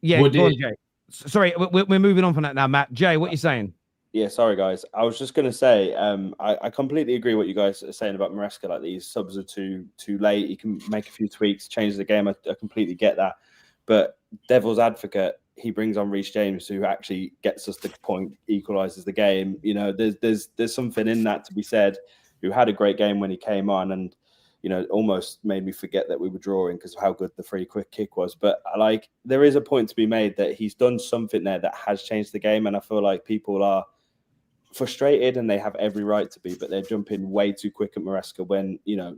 [SPEAKER 1] Go on, Jay. Sorry, we're moving on from that now, Matt. Jay, what are you saying?
[SPEAKER 2] Yeah, sorry guys. I was just going to say, I completely agree what you guys are saying about Maresca. Like these subs are too late. You can make a few tweaks, change the game. I completely get that. But devil's advocate, he brings on Reece James, who actually gets us the point, equalizes the game. You know, there's something in that to be said. Who had a great game when he came on, and you know, almost made me forget that we were drawing because of how good the free quick kick was. But like, there is a point to be made that he's done something there that has changed the game, and I feel like people are frustrated, and they have every right to be, but they're jumping way too quick at Maresca when, you know,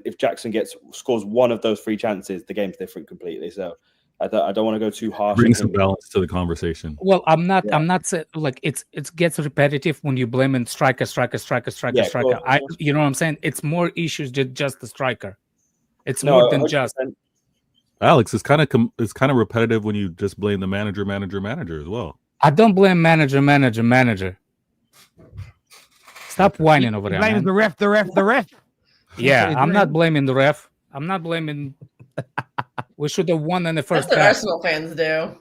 [SPEAKER 2] if Jackson scores one of those 3 chances, the game's different completely. So I don't want to go too harsh.
[SPEAKER 8] Bring some balance to the conversation.
[SPEAKER 7] Well, I'm not saying like it gets repetitive when you blame in striker. You know what I'm saying? It's more issues than just the striker. It's more than 100%. Just
[SPEAKER 8] Alex. It's kind of repetitive when you just blame the manager as well.
[SPEAKER 7] I don't blame manager. Stop whining over there.
[SPEAKER 1] Blame the ref.
[SPEAKER 7] Yeah, I'm not blaming the ref. I'm not blaming. We should have won in the first half.
[SPEAKER 4] That's what Arsenal fans do.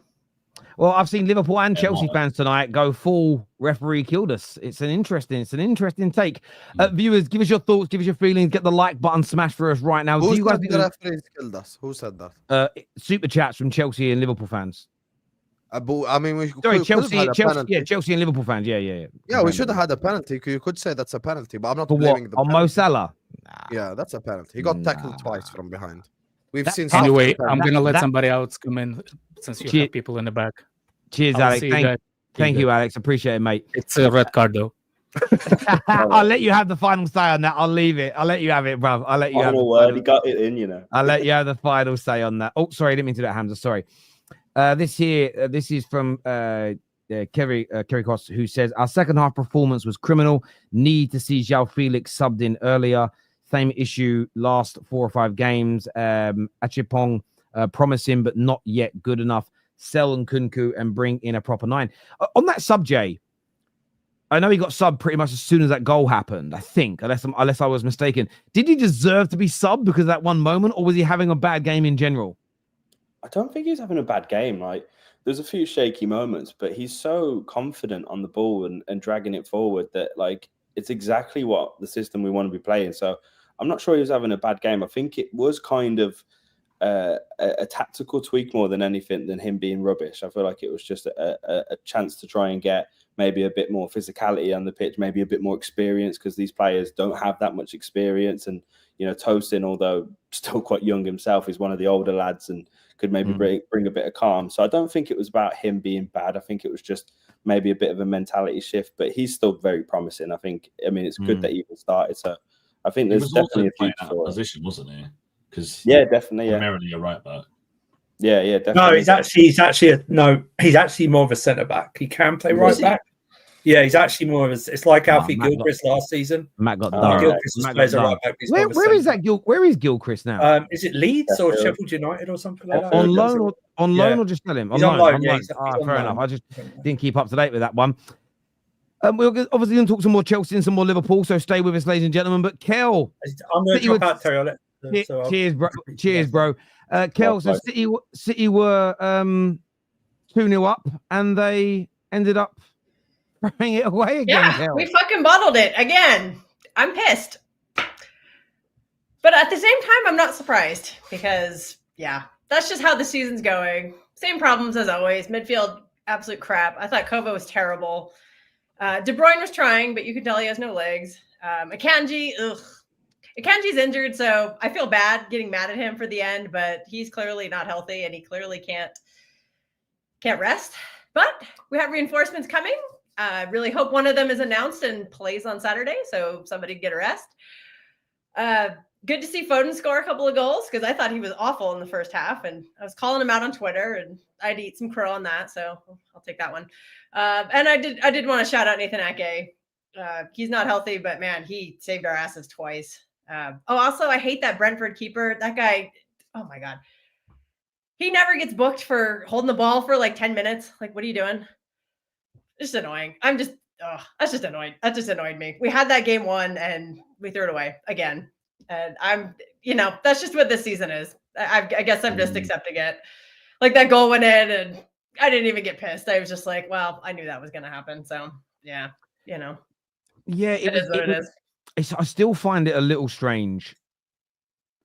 [SPEAKER 1] Well, I've seen Liverpool and Chelsea fans tonight go full referee killed us. It's an interesting take. Viewers, give us your thoughts, give us your feelings. Get the like button smashed for us right now.
[SPEAKER 3] Who said the referees killed us? Who said that?
[SPEAKER 1] Super chats from Chelsea and Liverpool fans.
[SPEAKER 3] But, I mean, we
[SPEAKER 1] Sorry,
[SPEAKER 3] could have had a penalty.
[SPEAKER 1] Chelsea and Liverpool fans. Yeah.
[SPEAKER 3] Yeah, we should have had a penalty. You could say that's a penalty, but I'm not
[SPEAKER 1] For what?
[SPEAKER 3] blaming the
[SPEAKER 1] On Mo
[SPEAKER 3] penalty.
[SPEAKER 1] Salah?
[SPEAKER 3] Yeah, that's a penalty. He got tackled twice from behind. We've
[SPEAKER 1] That-
[SPEAKER 3] seen
[SPEAKER 7] Anyway,
[SPEAKER 3] softer
[SPEAKER 7] I'm
[SPEAKER 3] penalties.
[SPEAKER 7] gonna let
[SPEAKER 1] that-
[SPEAKER 7] somebody else come in since you have people in the back.
[SPEAKER 1] Cheers,
[SPEAKER 7] I'll
[SPEAKER 1] Alex.
[SPEAKER 7] see you guys.
[SPEAKER 1] Thank you, Alex. Appreciate it, mate.
[SPEAKER 7] It's a red card though.
[SPEAKER 1] I'll let you have the final say on that. I'll leave it. I'll let you have it, bruv. I'll let you have
[SPEAKER 2] Final
[SPEAKER 1] the
[SPEAKER 2] word.
[SPEAKER 1] final-
[SPEAKER 2] He got it in, you know.
[SPEAKER 1] I'll let you have the final say on that. Oh, sorry, I didn't mean to do that, Hamza. Sorry. This is from Kerry Cost, who says our second half performance was criminal. Need to see João Felix subbed in earlier. Same issue last 4 or 5 games. Achipong promising, but not yet good enough. Sell Nkunku and bring in a proper 9. On that sub, Jay, I know he got subbed pretty much as soon as that goal happened, I think, unless I was mistaken. Did he deserve to be subbed because of that one moment, or was he having a bad game in general?
[SPEAKER 2] I don't think he's having a bad game. Like, there's a few shaky moments, but he's so confident on the ball and dragging it forward that, like, it's exactly what the system we want to be playing. So I'm not sure he was having a bad game. I think it was kind of a tactical tweak more than anything than him being rubbish. I feel like it was just a chance to try and get maybe a bit more physicality on the pitch, maybe a bit more experience, because these players don't have that much experience. And, you know, Tosin, although still quite young himself, is one of the older lads and could maybe bring a bit of calm. So I don't think it was about him being bad. I think it was just maybe a bit of a mentality shift, but he's still very promising. I mean, it's good that he even started. So I think there's definitely a future
[SPEAKER 9] out
[SPEAKER 2] for
[SPEAKER 9] of
[SPEAKER 2] it.
[SPEAKER 9] position, wasn't he? Because
[SPEAKER 2] definitely,
[SPEAKER 9] primarily a right back.
[SPEAKER 2] Yeah, definitely.
[SPEAKER 6] No, he's actually more of a centre back. He can play right back. Yeah, he's actually more of a. It's like Alfie Gilchrist last season.
[SPEAKER 1] Matt got
[SPEAKER 2] done.
[SPEAKER 6] Gilchrist plays a right back.
[SPEAKER 1] Where is that? Where is Gilchrist now?
[SPEAKER 6] Is it Leeds or Sheffield United or something like that?
[SPEAKER 1] On loan or just sell him?
[SPEAKER 6] He's on loan. Yeah,
[SPEAKER 1] fair enough. I just didn't keep up to date with that one. We're obviously going to talk some more Chelsea and some more Liverpool, so stay with us, ladies and gentlemen. But Kel,
[SPEAKER 6] I'm going to drop out, Terry.
[SPEAKER 1] Cheers, bro. Cheers, bro. Kel, so City were 2-0 up, and they ended up throwing it away again.
[SPEAKER 4] Yeah,
[SPEAKER 1] Kel.
[SPEAKER 4] we fucking bottled it again. I'm pissed. But at the same time, I'm not surprised because, yeah, that's just how the season's going. Same problems as always. Midfield, absolute crap. I thought Kova was terrible. De Bruyne was trying, but you can tell he has no legs. Akanji, Akanji's injured, so I feel bad getting mad at him for the end, but he's clearly not healthy and he clearly can't rest. But we have reinforcements coming. I really hope one of them is announced and plays on Saturday, so somebody can get a rest. Good to see Foden score a couple of goals because I thought he was awful in the first half, and I was calling him out on Twitter, and I'd eat some crow on that, so I'll take that one. And I did want to shout out Nathan Ake. He's not healthy, but man, he saved our asses twice. Also, I hate that Brentford keeper. That guy, oh my God. He never gets booked for holding the ball for like 10 minutes. Like, what are you doing? It's just annoying. That's just annoying. That just annoyed me. We had that game won and we threw it away again. And that's just what this season is. I guess I'm just accepting it. Like that goal went in and I didn't even get pissed. I was just like, well, I knew that was going to happen. So yeah,
[SPEAKER 1] Yeah,
[SPEAKER 4] it is what it is.
[SPEAKER 1] I still find it a little strange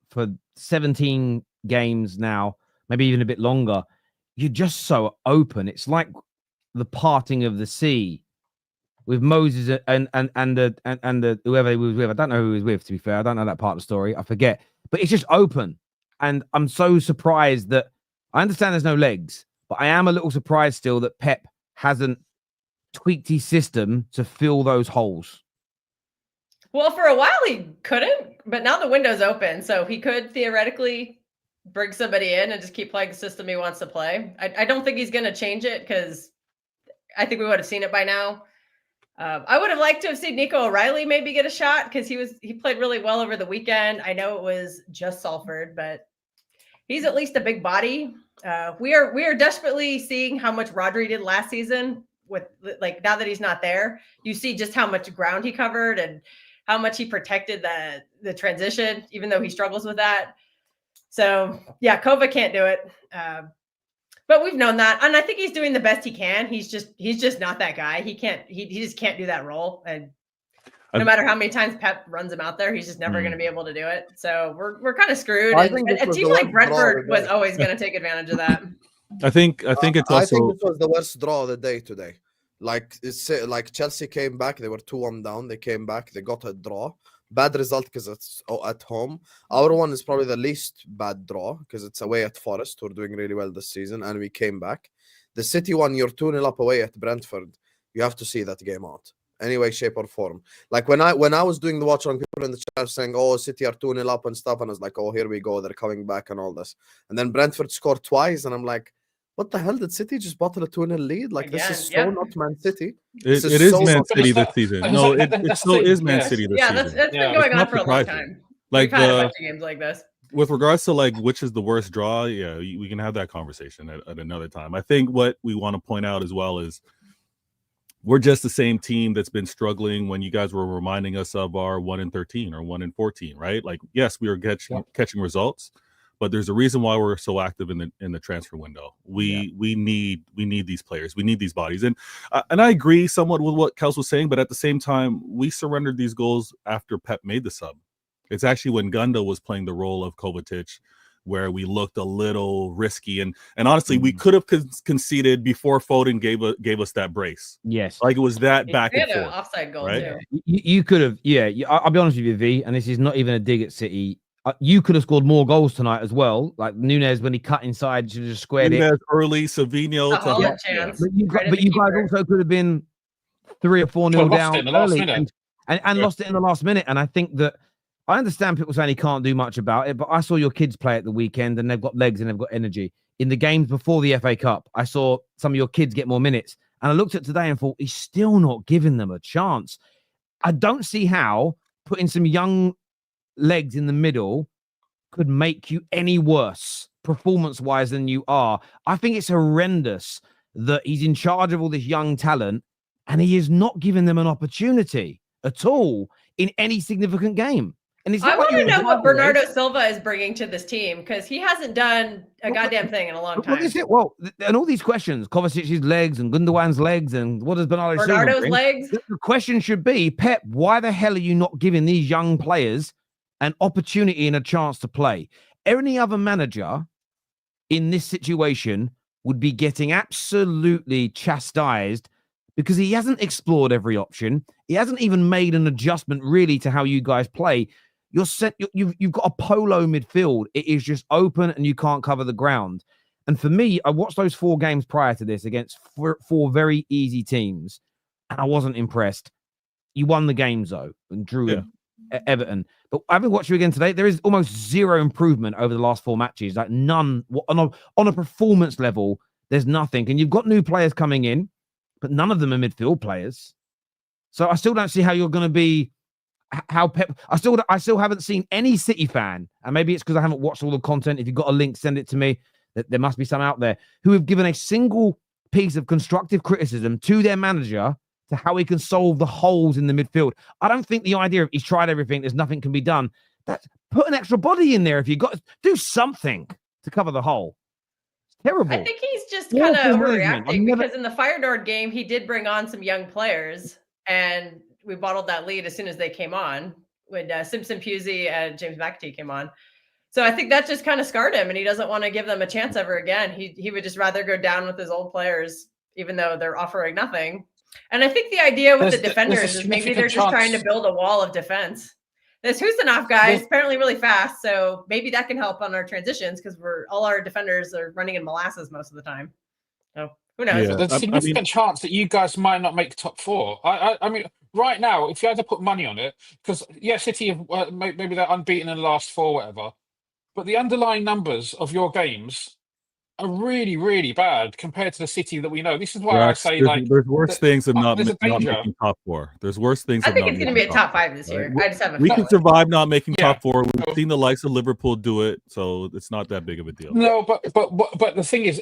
[SPEAKER 1] for 17 games now, maybe even a bit longer. You're just so open. It's like the parting of the sea with Moses and the whoever he was with. I don't know who he was with, to be fair. I don't know that part of the story. I forget. But it's just open. And I'm so surprised that I understand there's no legs, but I am a little surprised still that Pep hasn't tweaked his system to fill those holes.
[SPEAKER 4] Well, for a while he couldn't, but now the window's open, so he could theoretically bring somebody in and just keep playing the system he wants to play. I don't think he's going to change it because I think we would have seen it by now. I would have liked to have seen Nico O'Reilly maybe get a shot because he played really well over the weekend. I know it was just Salford, but he's at least a big body. We are desperately seeing how much Rodri did last season. With like now that he's not there, you see just how much ground he covered and how much he protected the transition, even though he struggles with that. So yeah, Kova can't do it. But we've known that. And I think he's doing the best he can. He's just not that guy. He just can't do that role. And no matter how many times Pep runs him out there, he's just never going to be able to do it. So we're kind of screwed. And it seems like Brentford was always going to take advantage of that.
[SPEAKER 8] I think it's
[SPEAKER 3] I think
[SPEAKER 8] also
[SPEAKER 3] this was the worst draw of the day today. Like like Chelsea came back, they were 2-1 down. They came back, they got a draw. Bad result because it's at home. Our one is probably the least bad draw because it's away at Forest, who are doing really well this season, and we came back. The City one, you're 2-0 up away at Brentford. You have to see that game out, any way, shape, or form. Like when I was doing the watch on, people in the chat saying, "Oh, City are 2-0 up and stuff," and I was like, "Oh, here we go, they're coming back and all this." And then Brentford scored twice, and I'm like, what the hell? Did City just bottle a 2-0 lead? Like, this is so not Man City.
[SPEAKER 8] it is
[SPEAKER 3] so
[SPEAKER 8] Man
[SPEAKER 3] not-
[SPEAKER 8] City this season. No, it still is Man City this
[SPEAKER 4] Yeah,
[SPEAKER 8] season.
[SPEAKER 4] that's been going on
[SPEAKER 8] not
[SPEAKER 4] for a long
[SPEAKER 8] surprising.
[SPEAKER 4] time.
[SPEAKER 8] Like
[SPEAKER 4] We've had a bunch of games like this.
[SPEAKER 8] with regards to like which is the worst draw, yeah, we can have that conversation at another time. I think what we want to point out as well is we're just the same team that's been struggling when you guys were reminding us of our 1-13 or 1-14, right? Like, yes, we were catching results, but there's a reason why we're so active in the transfer window. We need these players, we need these bodies, and I agree somewhat with what Kels was saying, but at the same time, we surrendered these goals after Pep made the sub. It's actually when Gunda was playing the role of Kovacic where we looked a little risky, and honestly, we could have conceded before Foden gave us that brace.
[SPEAKER 1] Yes,
[SPEAKER 8] like it was that
[SPEAKER 4] He
[SPEAKER 8] back and
[SPEAKER 4] had an
[SPEAKER 8] forth,
[SPEAKER 4] offside goal
[SPEAKER 8] right?
[SPEAKER 4] too.
[SPEAKER 1] You could have, I'll be honest with you, V, and this is not even a dig at City. You could have scored more goals tonight as well. Like Nunes, when he cut inside, should have just squared
[SPEAKER 8] Nunes
[SPEAKER 1] it.
[SPEAKER 8] early, Savinho.
[SPEAKER 4] A Holland chance.
[SPEAKER 1] But you guys also could have been 3 or 4-0 down early and lost it in the last minute. And I think that I understand people saying he can't do much about it, but I saw your kids play at the weekend and they've got legs and they've got energy. In the games before the FA Cup, I saw some of your kids get more minutes. And I looked at today and thought, he's still not giving them a chance. I don't see how putting some young legs in the middle could make you any worse performance-wise than you are. I think it's horrendous that he's in charge of all this young talent and he is not giving them an opportunity at all in any significant game. And it's
[SPEAKER 4] I
[SPEAKER 1] not like
[SPEAKER 4] want to
[SPEAKER 1] you're
[SPEAKER 4] know what Bernardo Silva is bringing to this team because he hasn't done a goddamn thing in a long time.
[SPEAKER 1] And all these questions, Kovacic's legs and Gundogan's legs, and what does Bernardo's
[SPEAKER 4] legs?
[SPEAKER 1] The question should be, Pep, why the hell are you not giving these young players an opportunity and a chance to play? Any other manager in this situation would be getting absolutely chastised because he hasn't explored every option. He hasn't even made an adjustment really to how you guys play. You've got a polo midfield. It is just open and you can't cover the ground. And for me, I watched those 4 games prior to this against 4 very easy teams, and I wasn't impressed. You won the games though and drew Everton. But having watched you again today, there is almost zero improvement over the last 4 matches. Like none on a performance level. There's nothing, and you've got new players coming in, but none of them are midfield players. So I still don't see how you're going to be. How Pep? I still haven't seen any City fan, and maybe it's because I haven't watched all the content. If you've got a link, send it to me. There must be some out there who have given a single piece of constructive criticism to their manager to how he can solve the holes in the midfield. I don't think the idea of he's tried everything, there's nothing can be done. That's put an extra body in there. If you got do something to cover the hole. It's terrible.
[SPEAKER 4] I think he's just kind of overreacting because in the Feyenoord game, he did bring on some young players and we bottled that lead as soon as they came on when Simpson Pusey and James McAtee came on. So I think that just kind of scarred him and he doesn't want to give them a chance ever again. He would just rather go down with his old players, even though they're offering nothing. And I think the idea with the defenders is maybe they're just trying to build a wall of defense. This Husam guy is apparently really fast, so maybe that can help on our transitions because all our defenders are running in molasses most of the time. So who knows?
[SPEAKER 10] Yeah. There's a significant chance that you guys might not make top 4. I mean, right now, if you had to put money on it, because City have maybe they're unbeaten in the last 4, whatever, but the underlying numbers of your games are really, really bad compared to the City that we know. This is why I say
[SPEAKER 8] there's worse things of not making top 4. There's worse things.
[SPEAKER 4] I think it's going to be a top 5 this year. I just have
[SPEAKER 8] we can survive not making top 4. We've seen the likes of Liverpool do it, so it's not that big of a deal.
[SPEAKER 10] No, but the thing is,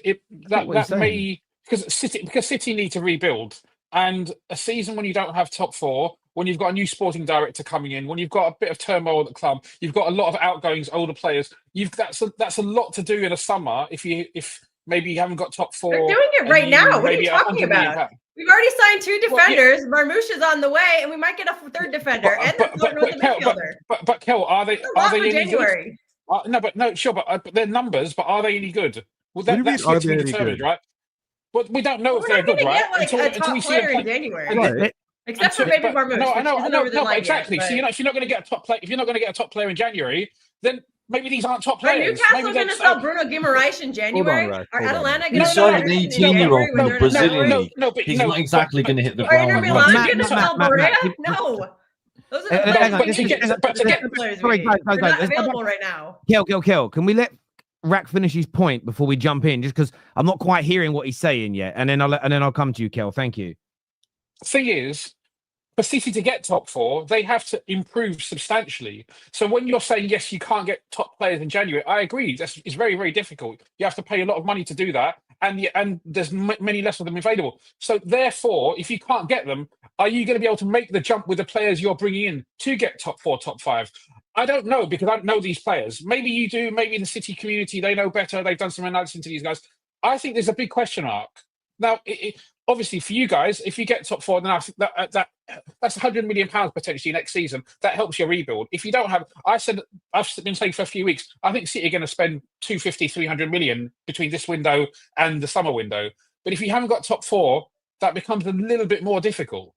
[SPEAKER 10] that may because City need to rebuild, and a season when you don't have top 4. When you've got a new sporting director coming in, when you've got a bit of turmoil at the club, you've got a lot of outgoings, older players. That's a lot to do in a summer if maybe you haven't got top 4.
[SPEAKER 4] They're doing it right now. What are you talking about? We've already signed 2 defenders. Marmouche is on the way, and we might get a 3rd defender.
[SPEAKER 10] But Kel, are they any
[SPEAKER 4] January?
[SPEAKER 10] good? But their numbers. But are they any good? Well,
[SPEAKER 8] What do you
[SPEAKER 10] that's
[SPEAKER 8] mean,
[SPEAKER 10] yet
[SPEAKER 8] are
[SPEAKER 10] to be
[SPEAKER 8] they any
[SPEAKER 10] determined,
[SPEAKER 8] good?
[SPEAKER 10] right? But we don't know if
[SPEAKER 4] We're
[SPEAKER 10] they're
[SPEAKER 4] not going
[SPEAKER 10] good,
[SPEAKER 4] to
[SPEAKER 10] right?
[SPEAKER 4] get like a top
[SPEAKER 10] we see them
[SPEAKER 4] player in
[SPEAKER 10] play.
[SPEAKER 4] January,
[SPEAKER 1] Right.
[SPEAKER 4] except for maybe Bournemouth,
[SPEAKER 10] No, I
[SPEAKER 4] which
[SPEAKER 10] know,
[SPEAKER 4] isn't over the
[SPEAKER 10] no,
[SPEAKER 4] line
[SPEAKER 10] exactly.
[SPEAKER 4] yet.
[SPEAKER 10] So if you're not going to get a top player, if you're not going to get a top player in January, then maybe these aren't top
[SPEAKER 4] Are
[SPEAKER 10] players.
[SPEAKER 4] Newcastle
[SPEAKER 10] Maybe
[SPEAKER 4] going to sell Bruno Guimaraes in January?
[SPEAKER 8] Rack,
[SPEAKER 4] Are
[SPEAKER 8] hold on,
[SPEAKER 4] Atalanta
[SPEAKER 8] Rack.
[SPEAKER 4] going
[SPEAKER 10] No,
[SPEAKER 4] to
[SPEAKER 9] He's
[SPEAKER 4] sell
[SPEAKER 10] no,
[SPEAKER 9] only an
[SPEAKER 4] Henderson in
[SPEAKER 9] 18-year-old
[SPEAKER 4] January
[SPEAKER 9] from
[SPEAKER 4] when
[SPEAKER 9] the
[SPEAKER 4] they're in a
[SPEAKER 9] Brazilian
[SPEAKER 4] salary?
[SPEAKER 9] league.
[SPEAKER 10] but
[SPEAKER 9] He's not exactly going to hit the
[SPEAKER 4] Are
[SPEAKER 9] ground
[SPEAKER 4] Inter
[SPEAKER 9] running.
[SPEAKER 4] Milan
[SPEAKER 1] Matt,
[SPEAKER 4] going to
[SPEAKER 1] Matt,
[SPEAKER 4] sell
[SPEAKER 1] Matt, Matt,
[SPEAKER 4] Barea? No. Those are the players
[SPEAKER 1] hang on,
[SPEAKER 10] but to get
[SPEAKER 4] the players we
[SPEAKER 1] sorry,
[SPEAKER 4] need.
[SPEAKER 1] guys,
[SPEAKER 4] They're not
[SPEAKER 1] let's go
[SPEAKER 4] available
[SPEAKER 1] back.
[SPEAKER 4] right now.
[SPEAKER 1] Kel, can we let Rack finish his point before we jump in? Just because I'm not quite hearing what he's saying yet, and then I'll come to you, Kel. Thank you.
[SPEAKER 10] thing is, for City to get top four, they have to improve substantially. So when you're saying, yes, you can't get top players in January, I agree. It's very, very difficult. You have to pay a lot of money to do that. And there's many less of them available. So therefore, if you can't get them, are you going to be able to make the jump with the players you're bringing in to get top four, top five? I don't know, because I don't know these players. Maybe you do. Maybe in the City community, they know better. They've done some analysis into these guys. I think there's a big question mark. Now, obviously, for you guys, if you get top four, then that's £100 million potentially next season. That helps your rebuild. If you don't have, I've been saying for a few weeks, I think City are going to spend 250, 300 million between this window and the summer window. But if you haven't got top four, that becomes a little bit more difficult.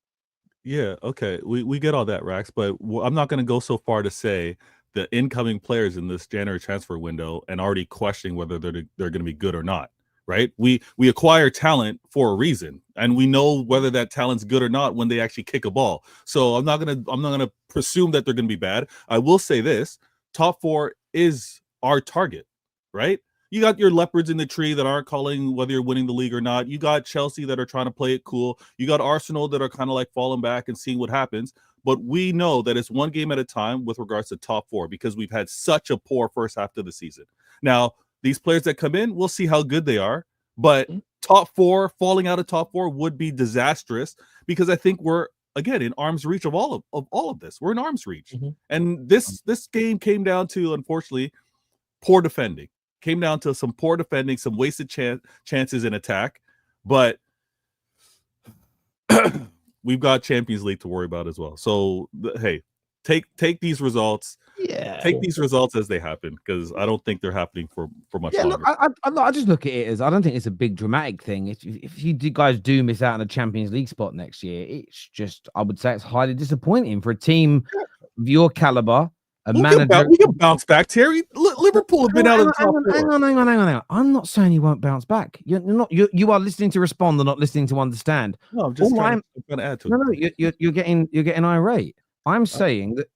[SPEAKER 8] Yeah, okay, we get all that, Rax, but I'm not going to go so far to say the incoming players in this January transfer window and already questioning whether they're going to be good or not. Right? We acquire talent for a reason, and we know whether that talent's good or not when they actually kick a ball. So I'm not gonna presume that they're gonna be bad. I will say this: top four is our target, right? You got your leopards in the tree that aren't calling whether you're winning the league or not. You got Chelsea that are trying to play it cool. You got Arsenal that are kind of like falling back and seeing what happens. But we know that it's one game at a time with regards to top four, because we've had such a poor first half of the season. Now, these players that come in, we'll see how good they are. But top four, falling out of top four would be disastrous, because I think we're, again, in arm's reach of all of this. We're in arm's reach. And this game came down to, unfortunately, poor defending. Came down to some poor defending, some wasted chances in attack. But we've got Champions League to worry about as well. So, hey, take these results.
[SPEAKER 1] Yeah,
[SPEAKER 8] take these results as they happen, because I don't think they're happening for much longer.
[SPEAKER 1] Look, I just look at it as, I don't think it's a big dramatic thing. If you guys do miss out on a Champions League spot next year, it's just, I would say it's highly disappointing for a team of your caliber. We
[SPEAKER 8] can bounce back, Terry. Liverpool have been out of the top four.
[SPEAKER 1] Hang on. I'm not saying you won't bounce back. You are listening to respond and not listening to understand.
[SPEAKER 8] No, I'm just trying to add to it.
[SPEAKER 1] No, you're getting irate. I'm saying that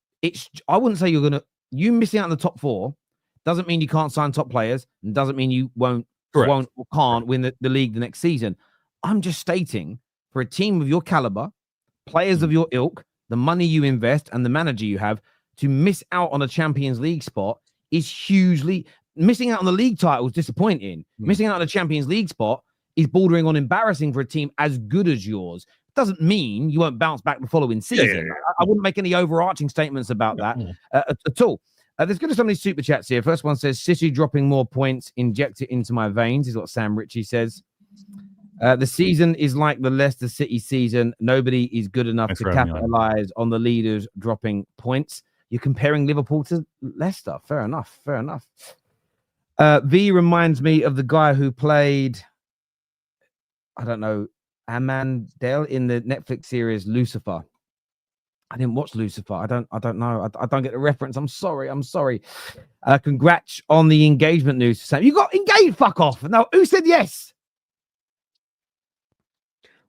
[SPEAKER 1] I wouldn't say you missing out on the top four doesn't mean you can't sign top players, and doesn't mean you won't or can't win the league the next season. I'm just stating, for a team of your caliber, players of your ilk, the money you invest and the manager you have, to miss out on a Champions League spot is hugely, missing out on the league title is disappointing. Missing out on a Champions League spot is bordering on embarrassing for a team as good as yours. Doesn't mean you won't bounce back the following season. I wouldn't make any overarching statements about that at all. There's going to be so many super chats here. First one says, City dropping more points, inject it into my veins, is what Sam Ritchie says. The season is like the Leicester City season. Nobody is good enough to capitalize on the leaders dropping points. You're comparing Liverpool to Leicester. Fair enough. V reminds me of the guy who played, I don't know, Amandale in the Netflix series Lucifer. I didn't watch Lucifer. I don't know. I don't get the reference. I'm sorry. Congrats on the engagement news, Sam. You got engaged? Fuck off. No, who said yes?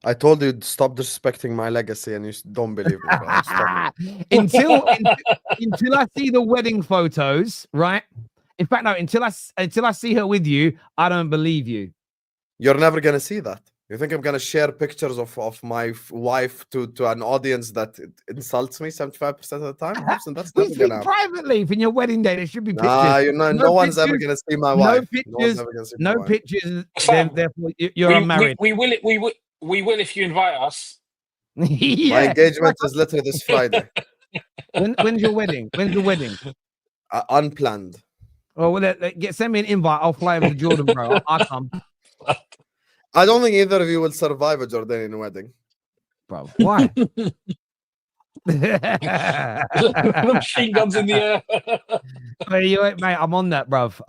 [SPEAKER 3] I told you to stop disrespecting my legacy, and you don't believe me. Bro. Stop.
[SPEAKER 1] until I see the wedding photos, right? In fact, no. Until I see her with you, I don't believe you.
[SPEAKER 3] You're never gonna see that. You think I'm gonna share pictures of my wife to an audience that insults me 75% of the time? That's never gonna happen.
[SPEAKER 1] Privately for your wedding day. There should be pictures.
[SPEAKER 3] No one's ever gonna see my wife.
[SPEAKER 1] No pictures. Therefore, you're unmarried.
[SPEAKER 10] We will if you invite us.
[SPEAKER 3] My engagement is literally this Friday.
[SPEAKER 1] When's your wedding?
[SPEAKER 3] Unplanned.
[SPEAKER 1] Oh, well, send me an invite. I'll fly over to Jordan, bro. I'll come.
[SPEAKER 3] I don't think either of you will survive a Jordanian wedding.
[SPEAKER 1] Bro, why?
[SPEAKER 10] The machine guns in the air.
[SPEAKER 1] Mate, I'm on that, bruv.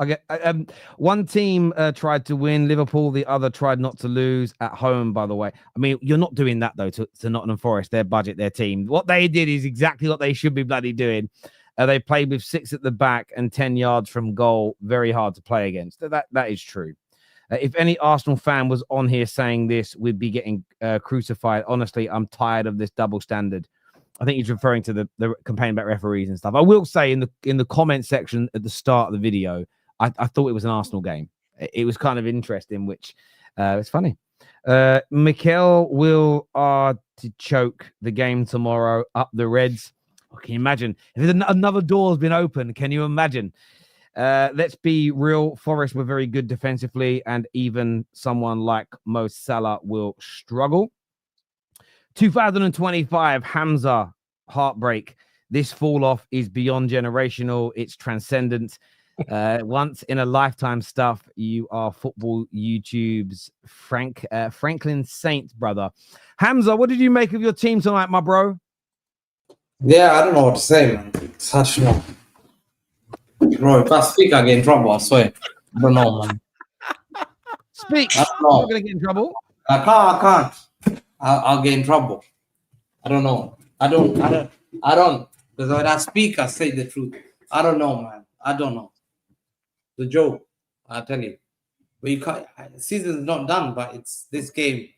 [SPEAKER 1] One team tried to win, Liverpool. The other tried not to lose at home. By the way, I mean you're not doing that though to Nottingham Forest. Their budget, their team. What they did is exactly what they should be bloody doing. They played with 6 at the back and 10 yards from goal. Very hard to play against. That is true. If any Arsenal fan was on here saying this, we'd be getting crucified. Honestly, I'm tired of this double standard. I think he's referring to the campaign about referees and stuff. I will say in the comment section at the start of the video, I thought it was an Arsenal game. It was kind of interesting, which it's funny. Mikel will to choke the game tomorrow up the Reds. Oh, can you imagine if another door's been opened? Can you imagine? Let's be real. Forest were very good defensively, and even someone like Mo Salah will struggle. 2025 Hamza heartbreak. This fall off is beyond generational. It's transcendent. Once in a lifetime stuff. You are football YouTube's Franklin Saint, brother. Hamza, what did you make of your team tonight, my bro?
[SPEAKER 11] Yeah, I don't know what to say, man. Such no. Bro, if I speak, I get in trouble. I swear. I don't know, man.
[SPEAKER 1] Speak.
[SPEAKER 11] I don't know.
[SPEAKER 1] You're gonna get in trouble.
[SPEAKER 11] I can't. I'll get in trouble. I don't know. I don't. Because when I speak, I say the truth. I don't know, man. I don't know. The joke, I tell you. But you can't. The season's not done, but it's this game.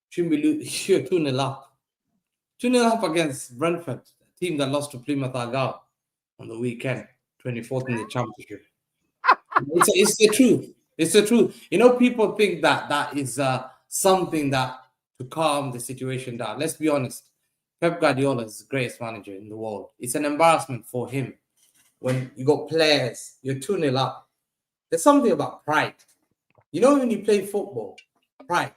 [SPEAKER 11] Shouldn't be losing. You're 2-0 up. 2-0 up against Brentford, a team that lost to Plymouth Argyle on the weekend, 24th in the championship. It's the truth. It's the truth. You know, people think that is something that to calm the situation down. Let's be honest. Pep Guardiola is the greatest manager in the world. It's an embarrassment for him when you got players, you're 2-0 up. There's something about pride. You know, when you play football, pride.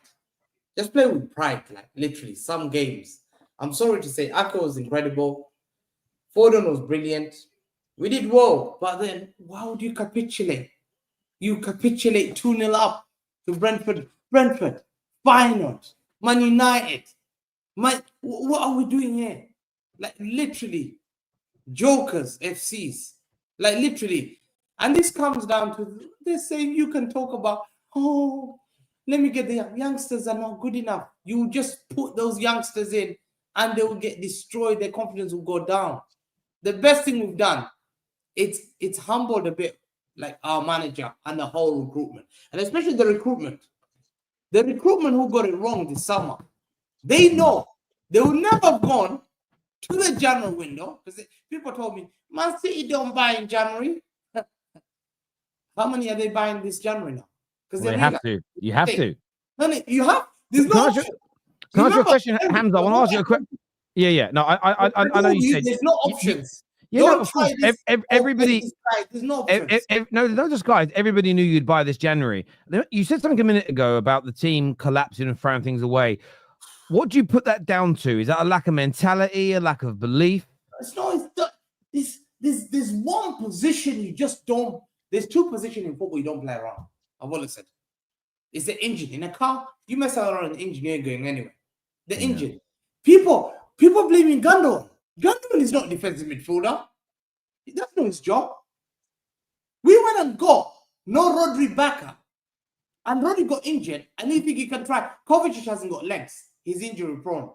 [SPEAKER 11] Just play with pride, like literally. Some games. I'm sorry to say, Ako was incredible. Foden was brilliant. We did well, but then why would you capitulate? You capitulate 2-0 up to Brentford. Brentford, Feyenoord, Man United. What are we doing here? Like literally, jokers, FCs. Like literally. And this comes down to, they're saying you can talk about, oh, let me get the youngsters are not good enough. You just put those youngsters in and they will get destroyed. Their confidence will go down. The best thing we've done, it's humbled a bit, like our manager and the whole recruitment. And especially the recruitment. The recruitment who got it wrong this summer. They know they will never have gone to the January window. Because people told me, Man City don't buy in January. How many are they buying this January now? Because
[SPEAKER 1] they have to. You have to.
[SPEAKER 11] No, you have. There's no option.
[SPEAKER 1] Can I ask you a question, Hamza? I want to ask you a question. Yeah. No, I know you said
[SPEAKER 11] there's no options.
[SPEAKER 1] No, of course. Everybody.
[SPEAKER 11] There's no options.
[SPEAKER 1] No, not just guys. Everybody knew you'd buy this January. You said something a minute ago about the team collapsing and throwing things away. What do you put that down to? Is that a lack of mentality, a lack of belief?
[SPEAKER 11] It's not. There's one position you just don't. There's 2 positions in football you don't play around. I've always said. It's the engine. In a car, you mess around an engine, you ain't going anywhere. The engine. People blaming Gundogan. Gundogan is not defensive midfielder. That's not his job. We went and got no Rodri backup. And Rodri got injured. And you think he can try. Kovacic hasn't got legs. He's injury prone.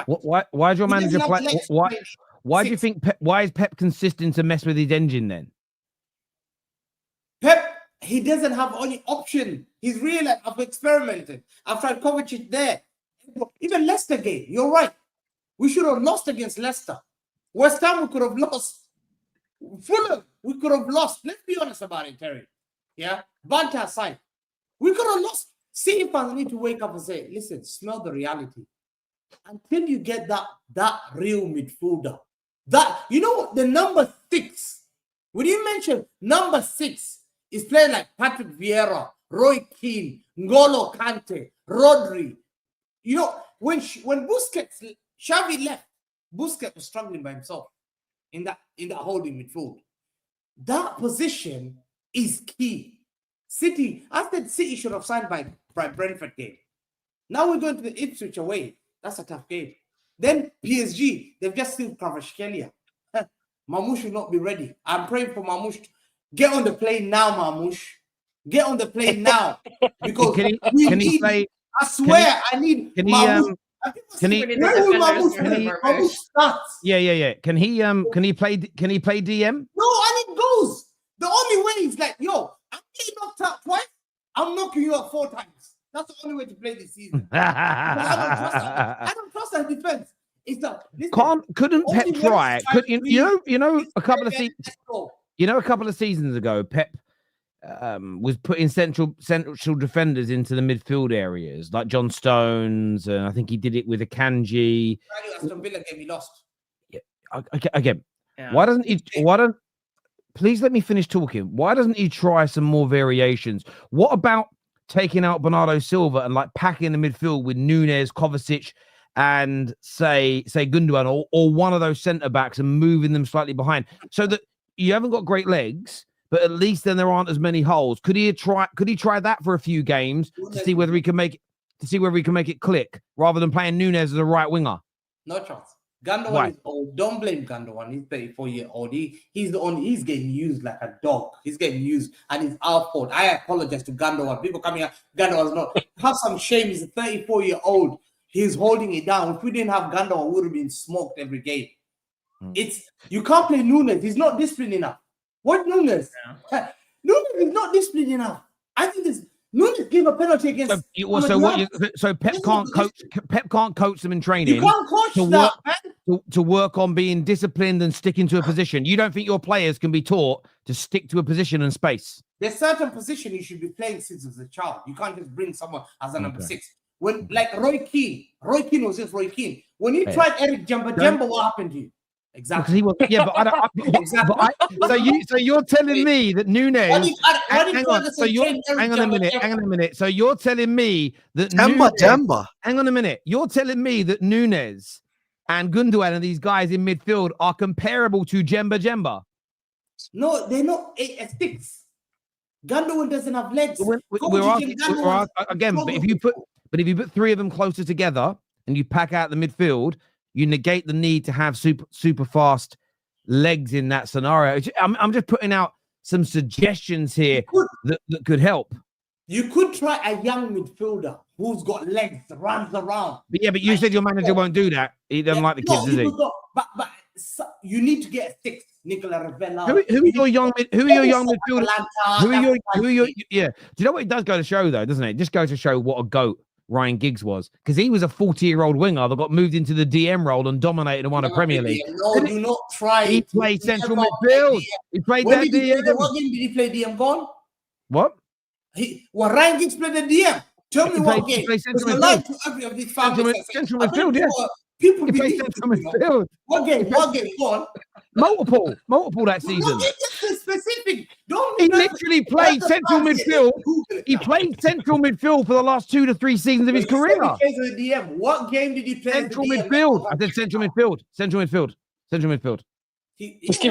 [SPEAKER 1] Why is your manager play? Why do you think? Why is Pep consistent to mess with his engine then?
[SPEAKER 11] Pep, he doesn't have any option. He's really like, I've experimented. I've tried Kovacic there. Even Leicester game, you're right. We should have lost against Leicester. West Ham, we could have lost. Fulham, we could have lost. Let's be honest about it, Terry. Yeah? Banter aside. We could have lost. City fans need to wake up and say, listen, smell the reality. Until you get that real midfielder. That, you know what? The number 6. When you mention number 6, is playing like Patrick Vieira, Roy Keane, N'Golo Kante, Rodri. You know, when Busquets, Xavi left, Busquets was struggling by himself in that holding midfield. That position is key. I said City should have signed by Brentford game. Now we're going to the Ipswich away. That's a tough game. Then PSG, they've just seen Kvaratskhelia. Mamouche will not be ready. I'm praying for Mamouche. Get on the plane now, Mamouche. Get on the plane now. Because I swear, I need Mamouche. Where will Mamouche start?
[SPEAKER 1] Yeah. Can he play DM?
[SPEAKER 11] No, I need goals. The only way is like, yo, I'm getting knocked out twice. I'm knocking you out 4 times. That's the only way to play this season. I don't trust that defense. It's not.
[SPEAKER 1] Couldn't Pep try? A couple of seasons ago, Pep was putting central defenders into the midfield areas, like John Stones, and I think he did it with Akanji.
[SPEAKER 11] Aston Villa game, he lost.
[SPEAKER 1] Yeah. Again, why doesn't he? Why don't? Please let me finish talking. Why doesn't he try some more variations? What about taking out Bernardo Silva and like packing the midfield with Nunes, Kovacic, and say Gundogan or one of those centre backs and moving them slightly behind, so that you haven't got great legs, but at least then there aren't as many holes. Could he try that for a few games to see whether he can make it click rather than playing Nunes as a right winger?
[SPEAKER 11] No chance. Gundogan is old. Don't blame Gundogan. He's 34-year-old. He's getting used like a dog. He's getting used, and it's our fault. I apologize to Gundogan. People coming out, Gundogan's not. Have some shame. He's a 34-year-old. He's holding it down. If we didn't have Gundogan, we would have been smoked every game. You can't play Nunes. He's not disciplined enough. What Nunes? Yeah. Nunes is not disciplined enough. I think this Nunes gave a penalty against.
[SPEAKER 1] So Pep can't coach. Pep can't coach them in training.
[SPEAKER 11] You can't coach
[SPEAKER 1] to work on being disciplined and sticking to a position. You don't think your players can be taught to stick to a position and space?
[SPEAKER 11] There's certain position you should be playing since as a child. You can't just bring someone as a number 6. When like Roy Keane was just Roy Keane. When you tried Eric Jemba, what happened to you? Exactly.
[SPEAKER 1] But so you're telling me that Nunes. Hang on a minute. So you're telling me that
[SPEAKER 3] Jemba.
[SPEAKER 1] Hang on a minute. You're telling me that Nunes and Gundogan and these guys in midfield are comparable to Jemba.
[SPEAKER 11] No, they're not. It sticks. Gundogan doesn't have legs.
[SPEAKER 1] Again, but if you put 3 of them closer together and you pack out the midfield, you negate the need to have super fast legs in that scenario. I'm just putting out some suggestions here that could help.
[SPEAKER 11] You could try a young midfielder who's got legs, runs around.
[SPEAKER 1] But you said your manager won't do that. He doesn't like the kids, does he?
[SPEAKER 11] But you need to get a 6, Nicola Ravella.
[SPEAKER 1] Who are your young midfielders? Do you know what it does go to show though, doesn't it? It just goes to show what a goat Ryan Giggs was, because he was a 40-year-old winger that got moved into the DM role and dominated and won a Premier League.
[SPEAKER 11] No, do not try.
[SPEAKER 1] He played central midfield. He played that DM.
[SPEAKER 11] What game did he play DM? Gone?
[SPEAKER 1] What?
[SPEAKER 11] Ryan Giggs played the DM. Tell me what game.
[SPEAKER 1] He played central midfield. Central midfield, yeah.
[SPEAKER 11] People
[SPEAKER 1] play central midfield.
[SPEAKER 11] What game? Gone?
[SPEAKER 1] Multiple that season.
[SPEAKER 11] Specific.
[SPEAKER 1] He literally played central midfield. He played central midfield for the last 2 to 3 seasons of his career.
[SPEAKER 11] What game did he play?
[SPEAKER 1] Central midfield. I said central midfield. Central midfield.
[SPEAKER 10] Just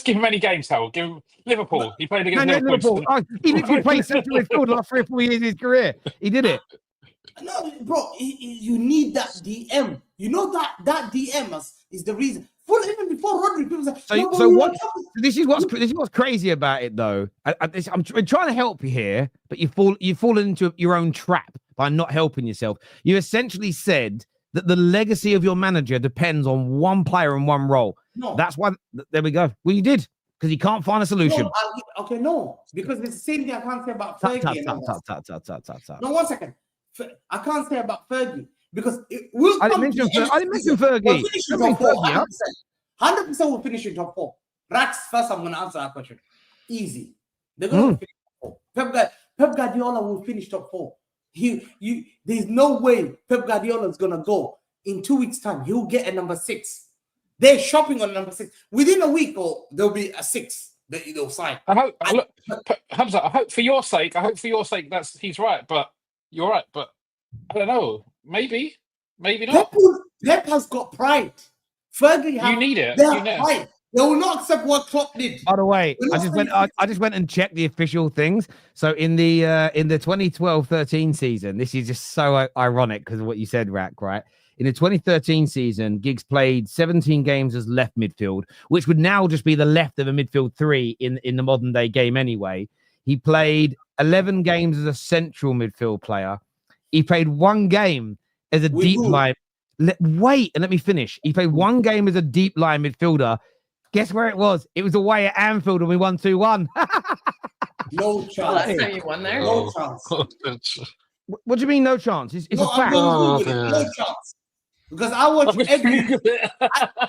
[SPEAKER 10] give him any games, Harold. Give him Liverpool. He played against Liverpool.
[SPEAKER 1] He literally played central midfield the last 3 or 4 years of his career. He did it.
[SPEAKER 11] No, bro, you need that DM. You know that DM is the reason. Even before Rodri, people say,
[SPEAKER 1] this is what's crazy about it, though. I'm trying to help you here, but you've fallen into your own trap by not helping yourself. You essentially said that the legacy of your manager depends on one player and one role.
[SPEAKER 11] No,
[SPEAKER 1] that's why. There we go. Well, you did, because you can't find a solution.
[SPEAKER 11] No, because it's the same thing I can't say about Fergie. No, 1 second. I can't say about Fergie. Because I didn't mention
[SPEAKER 1] Fergie.
[SPEAKER 11] 100% will finish in top 4. Rax, first I'm going to answer that question. Easy. They're going to finish top 4. Pep Guardiola will finish top 4. There's no way Pep Guardiola is going to go in 2 weeks' time. He'll get a number 6. They're shopping on number 6. Within a week, there'll be a 6 that they'll sign.
[SPEAKER 10] Hamza, I hope for your sake that he's right, but you're right. But I don't know. Maybe not.
[SPEAKER 11] Pep has got pride. Fergie,
[SPEAKER 10] you need it.
[SPEAKER 11] They have pride. They will not accept what Klopp did.
[SPEAKER 1] By the way, I just went and checked the official things. So in the 2012-13 season, this is just so ironic because of what you said, Rack. Right? In the 2013 season, Giggs played 17 games as left midfield, which would now just be the left of a midfield three in the modern day game anyway. He played 11 games as a central midfield player. He played 1 game as a deep line. Wait, and let me finish. He played 1 game as a deep line midfielder. Guess where it was? It was away at Anfield and we won 2-1.
[SPEAKER 11] No chance.
[SPEAKER 4] Last time you won there.
[SPEAKER 11] No chance.
[SPEAKER 1] What do you mean no chance? It's
[SPEAKER 11] No,
[SPEAKER 1] a fact.
[SPEAKER 11] no chance. Because I watch every.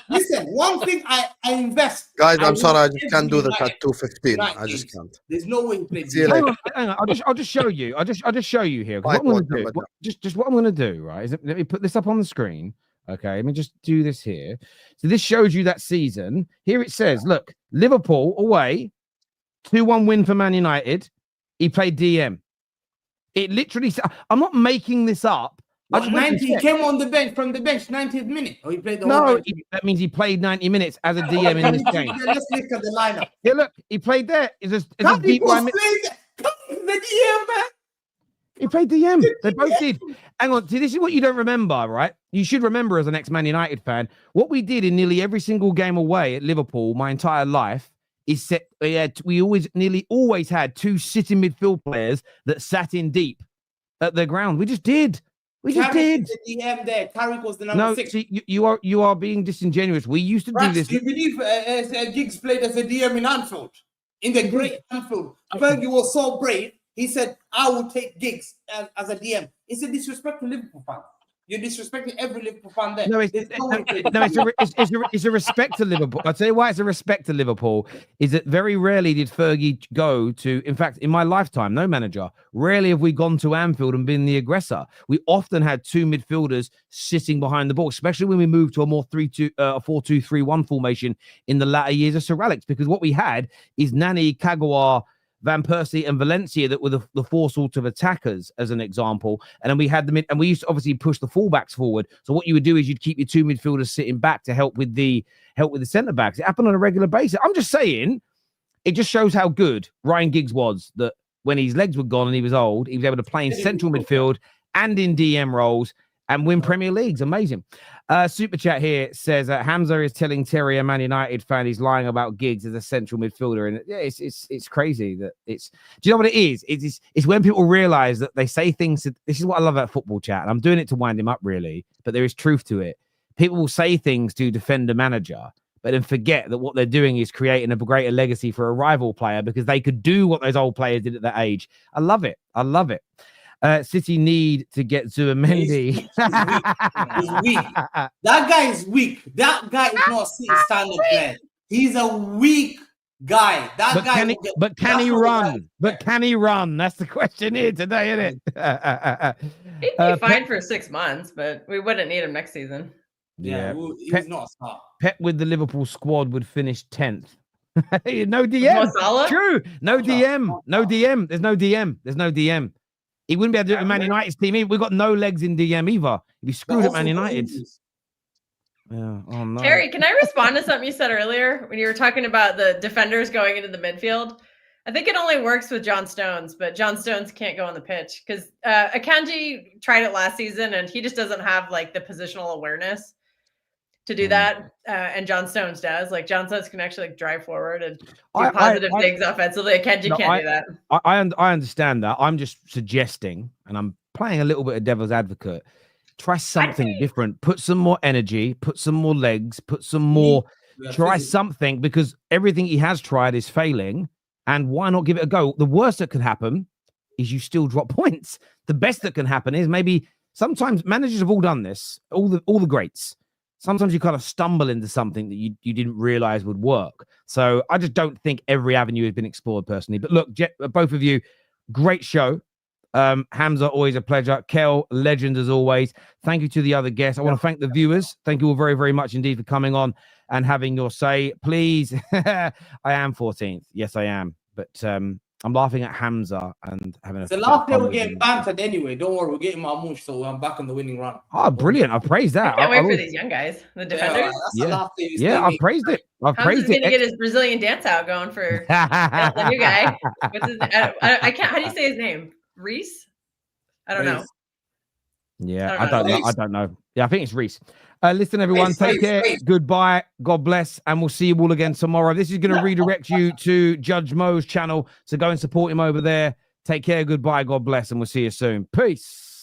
[SPEAKER 11] Listen, one thing I invest.
[SPEAKER 3] Guys, I'm sorry, I just can't do that at 2:15. I just can't.
[SPEAKER 11] There's no way he plays.
[SPEAKER 1] Hang on. I'll just show you. I'll just show you here. What I'm going to do, just what I'm going to do, right? Is let me put this up on the screen. Okay, let me just do this here. So this shows you that season. Here it says, look, Liverpool away, 2-1 win for Man United. He played DM. It literally. I'm not making this up.
[SPEAKER 11] He came on the bench from the bench, 90th minute. Or he played the
[SPEAKER 1] whole that means he played 90 minutes as a DM in this game.
[SPEAKER 11] Let's look at the lineup.
[SPEAKER 1] Yeah, look, he played there. It's a deep line.
[SPEAKER 11] The DM, man.
[SPEAKER 1] He played DM. They both did. Hang on. See, this is what you don't remember, right? You should remember as an ex-Man United fan. What we did in nearly every single game away at Liverpool my entire life is we nearly always had 2 sitting midfield players that sat in deep at the ground. We just did. We just did.
[SPEAKER 11] The DM there. Carrick was the number 6.
[SPEAKER 1] See, you are being disingenuous. We used to do this.
[SPEAKER 11] Do you believe Giggs played as a DM in Anfield? In the great Anfield. Fergie was so brave. He said, I will take Giggs as a DM. It's a disrespect to Liverpool fans. You're disrespecting every Liverpool fan there.
[SPEAKER 1] It's a respect to Liverpool. I'll tell you why it's a respect to Liverpool is that very rarely did Fergie go to, in fact, in my lifetime, no manager, rarely have we gone to Anfield and been the aggressor. We often had 2 midfielders sitting behind the ball, especially when we moved to a more 4-2-3-1 formation in the latter years of Sir Alex, because what we had is Nani, Kagawa, Van Persie and Valencia that were the 4 sort of attackers, as an example. And then we had them in, and we used to obviously push the fullbacks forward. So what you would do is you'd keep your 2 midfielders sitting back to help with the centre backs. It happened on a regular basis. I'm just saying, it just shows how good Ryan Giggs was, that when his legs were gone and he was old, he was able to play in central midfield and in DM roles and win Premier Leagues. Amazing. Super chat here says Hamza is telling Terry, a Man United fan, he's lying about Giggs as a central midfielder, and yeah, it's crazy that it's. Do you know what it is? It's when people realize that they say things. This is what I love about football chat, and I'm doing it to wind him up, really, but there is truth to it. People will say things to defend a manager, but then forget that what they're doing is creating a greater legacy for a rival player because they could do what those old players did at that age. I love it. I love it. City need to get Zubimendi.
[SPEAKER 11] He's weak. That guy is weak. That guy is not a stand-up player. He's a weak guy.
[SPEAKER 1] But can he run? But can he run? That's the question here today, isn't it?
[SPEAKER 4] He'd be fine for 6 months, but we wouldn't need him next season.
[SPEAKER 11] Yeah, he's not a star.
[SPEAKER 1] Pep with the Liverpool squad would finish 10th. No DM. True. No DM. No DM. There's no DM. There's no DM. He wouldn't be able to do it with Man United's team. We've got no legs in DM either. He'd be screwed at Man United. Yeah. Oh, no.
[SPEAKER 4] Terry, can I respond to something you said earlier when you were talking about the defenders going into the midfield? I think it only works with John Stones, but John Stones can't go on the pitch because Akanji tried it last season and he just doesn't have like the positional awareness to do that. And John Stones does. Like John Stones can actually like drive forward and do positive things offensively. Akanji can't do that.
[SPEAKER 1] I understand that. I'm just suggesting, and I'm playing a little bit of devil's advocate. Try something different. Put some more energy. Put some more legs. Put some more. Try something because everything he has tried is failing. And why not give it a go? The worst that could happen is you still drop points. The best that can happen is maybe sometimes managers have all done this. All the greats. Sometimes you kind of stumble into something that you didn't realize would work. So I just don't think every avenue has been explored personally. But look, both of you, great show. Hamza, always a pleasure. Kel, legend as always. Thank you to the other guests. I want to thank the viewers. Thank you all very, very much indeed for coming on and having your say. Please, I am 14th. Yes, I am. But I'm laughing at Hamza and having
[SPEAKER 11] the last day we're getting bantered anyway. Don't worry, we're getting Marmouche, so I'm back on the winning run.
[SPEAKER 1] Oh, brilliant. I praise that.
[SPEAKER 4] I can't wait for these young guys, the defenders.
[SPEAKER 1] I praised it.
[SPEAKER 4] Hamza's going to get his Brazilian dance out going for the new guy. What's his name? I can't. How do you say his name? Reese? I don't know.
[SPEAKER 1] Yeah, I don't know. Yeah, I think it's Reese. Listen, everyone, take care. Goodbye. God bless. And we'll see you all again tomorrow. This is going to redirect you to Judge Mo's channel. So go and support him over there. Take care. Goodbye. God bless. And we'll see you soon. Peace.